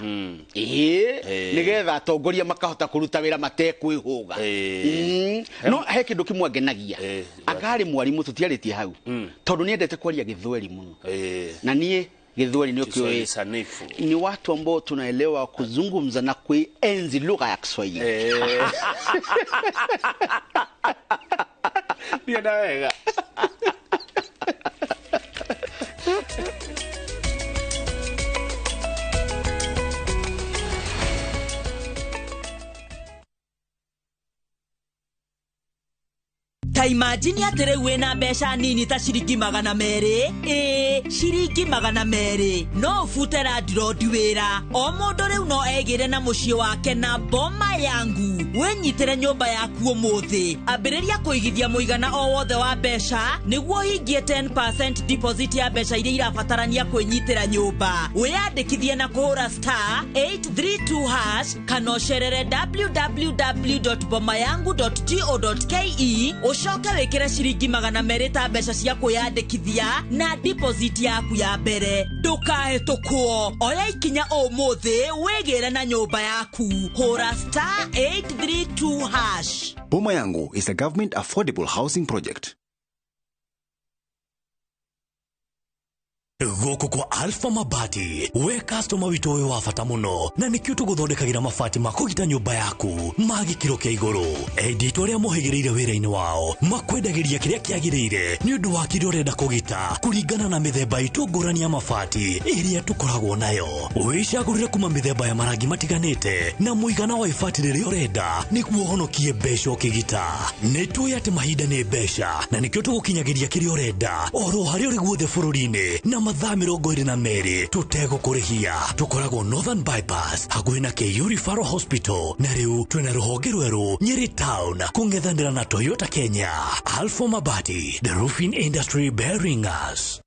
nĩgetha atongoria makahota kũruta wĩra matekwĩhũga no he kĩndũ kĩmwe ngenagia akarĩ mwarimũ tũtiarĩtie hau tondũ nĩ endete kwaria Gĩthweri mũno na niĩ Gĩthweri nĩ ũkĩũĩ ni watu ambao tunaelewa kuzungumza na kuenzi lugha ya Kiswahili ndio na wega Ta imagine atĩrĩ wĩna mbeca nini ta ciringi 200 ciringi 200 no ũbute landlord wĩra o mũndũ rĩu no egĩre na mũciĩ wake na boma yangu wĩnyitĩre nyũmba yaku ũmũthĩ ambĩrĩria kũigithia mũigana o wothe wa mbeca nĩguo hingie 10% deposit ya mbeca iria irabatarania kwĩnyitĩra nyũmba wĩyandĩkithie na kũhũra *832# kana ũcerere www.bomayangu.go.ke ucoke wikire ciringi 200 ta mbeca cia kwiyandikithia na deposit yaku ya mbere ndukahetũkwo oya ikinya ũmũthĩ wĩgĩre na nyũmba yaku hũra *832#. Boma Yangu is a government affordable housing project. Goko kwa Alpha Mabati, we customer wito we wa bata muno na nikio tuguthondekagira mabati makugita nyumba yaku magi kiro kia iguru. Edit aria mohegereire wira-ini wao makwendagiria kiria kiagirire ni undu wa kiria urenda kugita kuringana na mithemba itu ngurani ya mabati iria tukoragwo nayo. Wicagurire kuma mithemba ya marangi matiganite na muigana wa ibati riria urenda niguo honokie mbeca ukigita. Nitui ati mahinda ni mbeca na nikio tugukinyagiria kiria urenda oro haria uri guothe bururi-ini na mathaa 22 tutegũkũrĩhia. Tukoragwo Northern Bypass hakuhĩ na KU Referral Hospital na rĩu twĩna rũhonge rwerũ Nyeri Town kũng'ethanĩra na Toyota Kenya. Alpha Mabati, the roofing industry bearing us.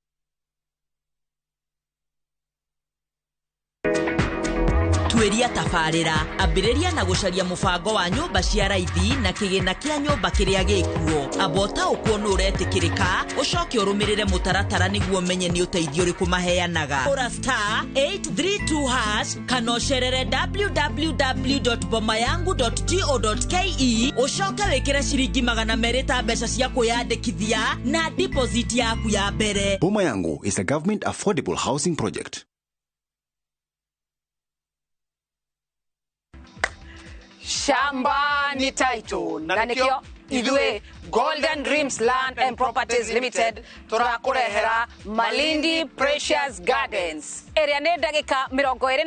Tueria tafarira ambiriria na gucaria mubango wa nyumba cia raithi na kigina kia nyumba kiria gikuo abota ukuona uretikirika ucoke urumirire mutaratara niguo menye ni uteithio riku maheanaga ora star 832# kana ucerere www.bomayangu.go.ke ucoke wikire ciringi 200 ta mbeca cia kuyandikithia na deposit yaku ya mbere. Boma Yangu is a government affordable housing project. Shamba ni title na nikio idwe Golden Dreams Land and Properties Limited turakurehera Malindi Precious Gardens area ne ndagika 20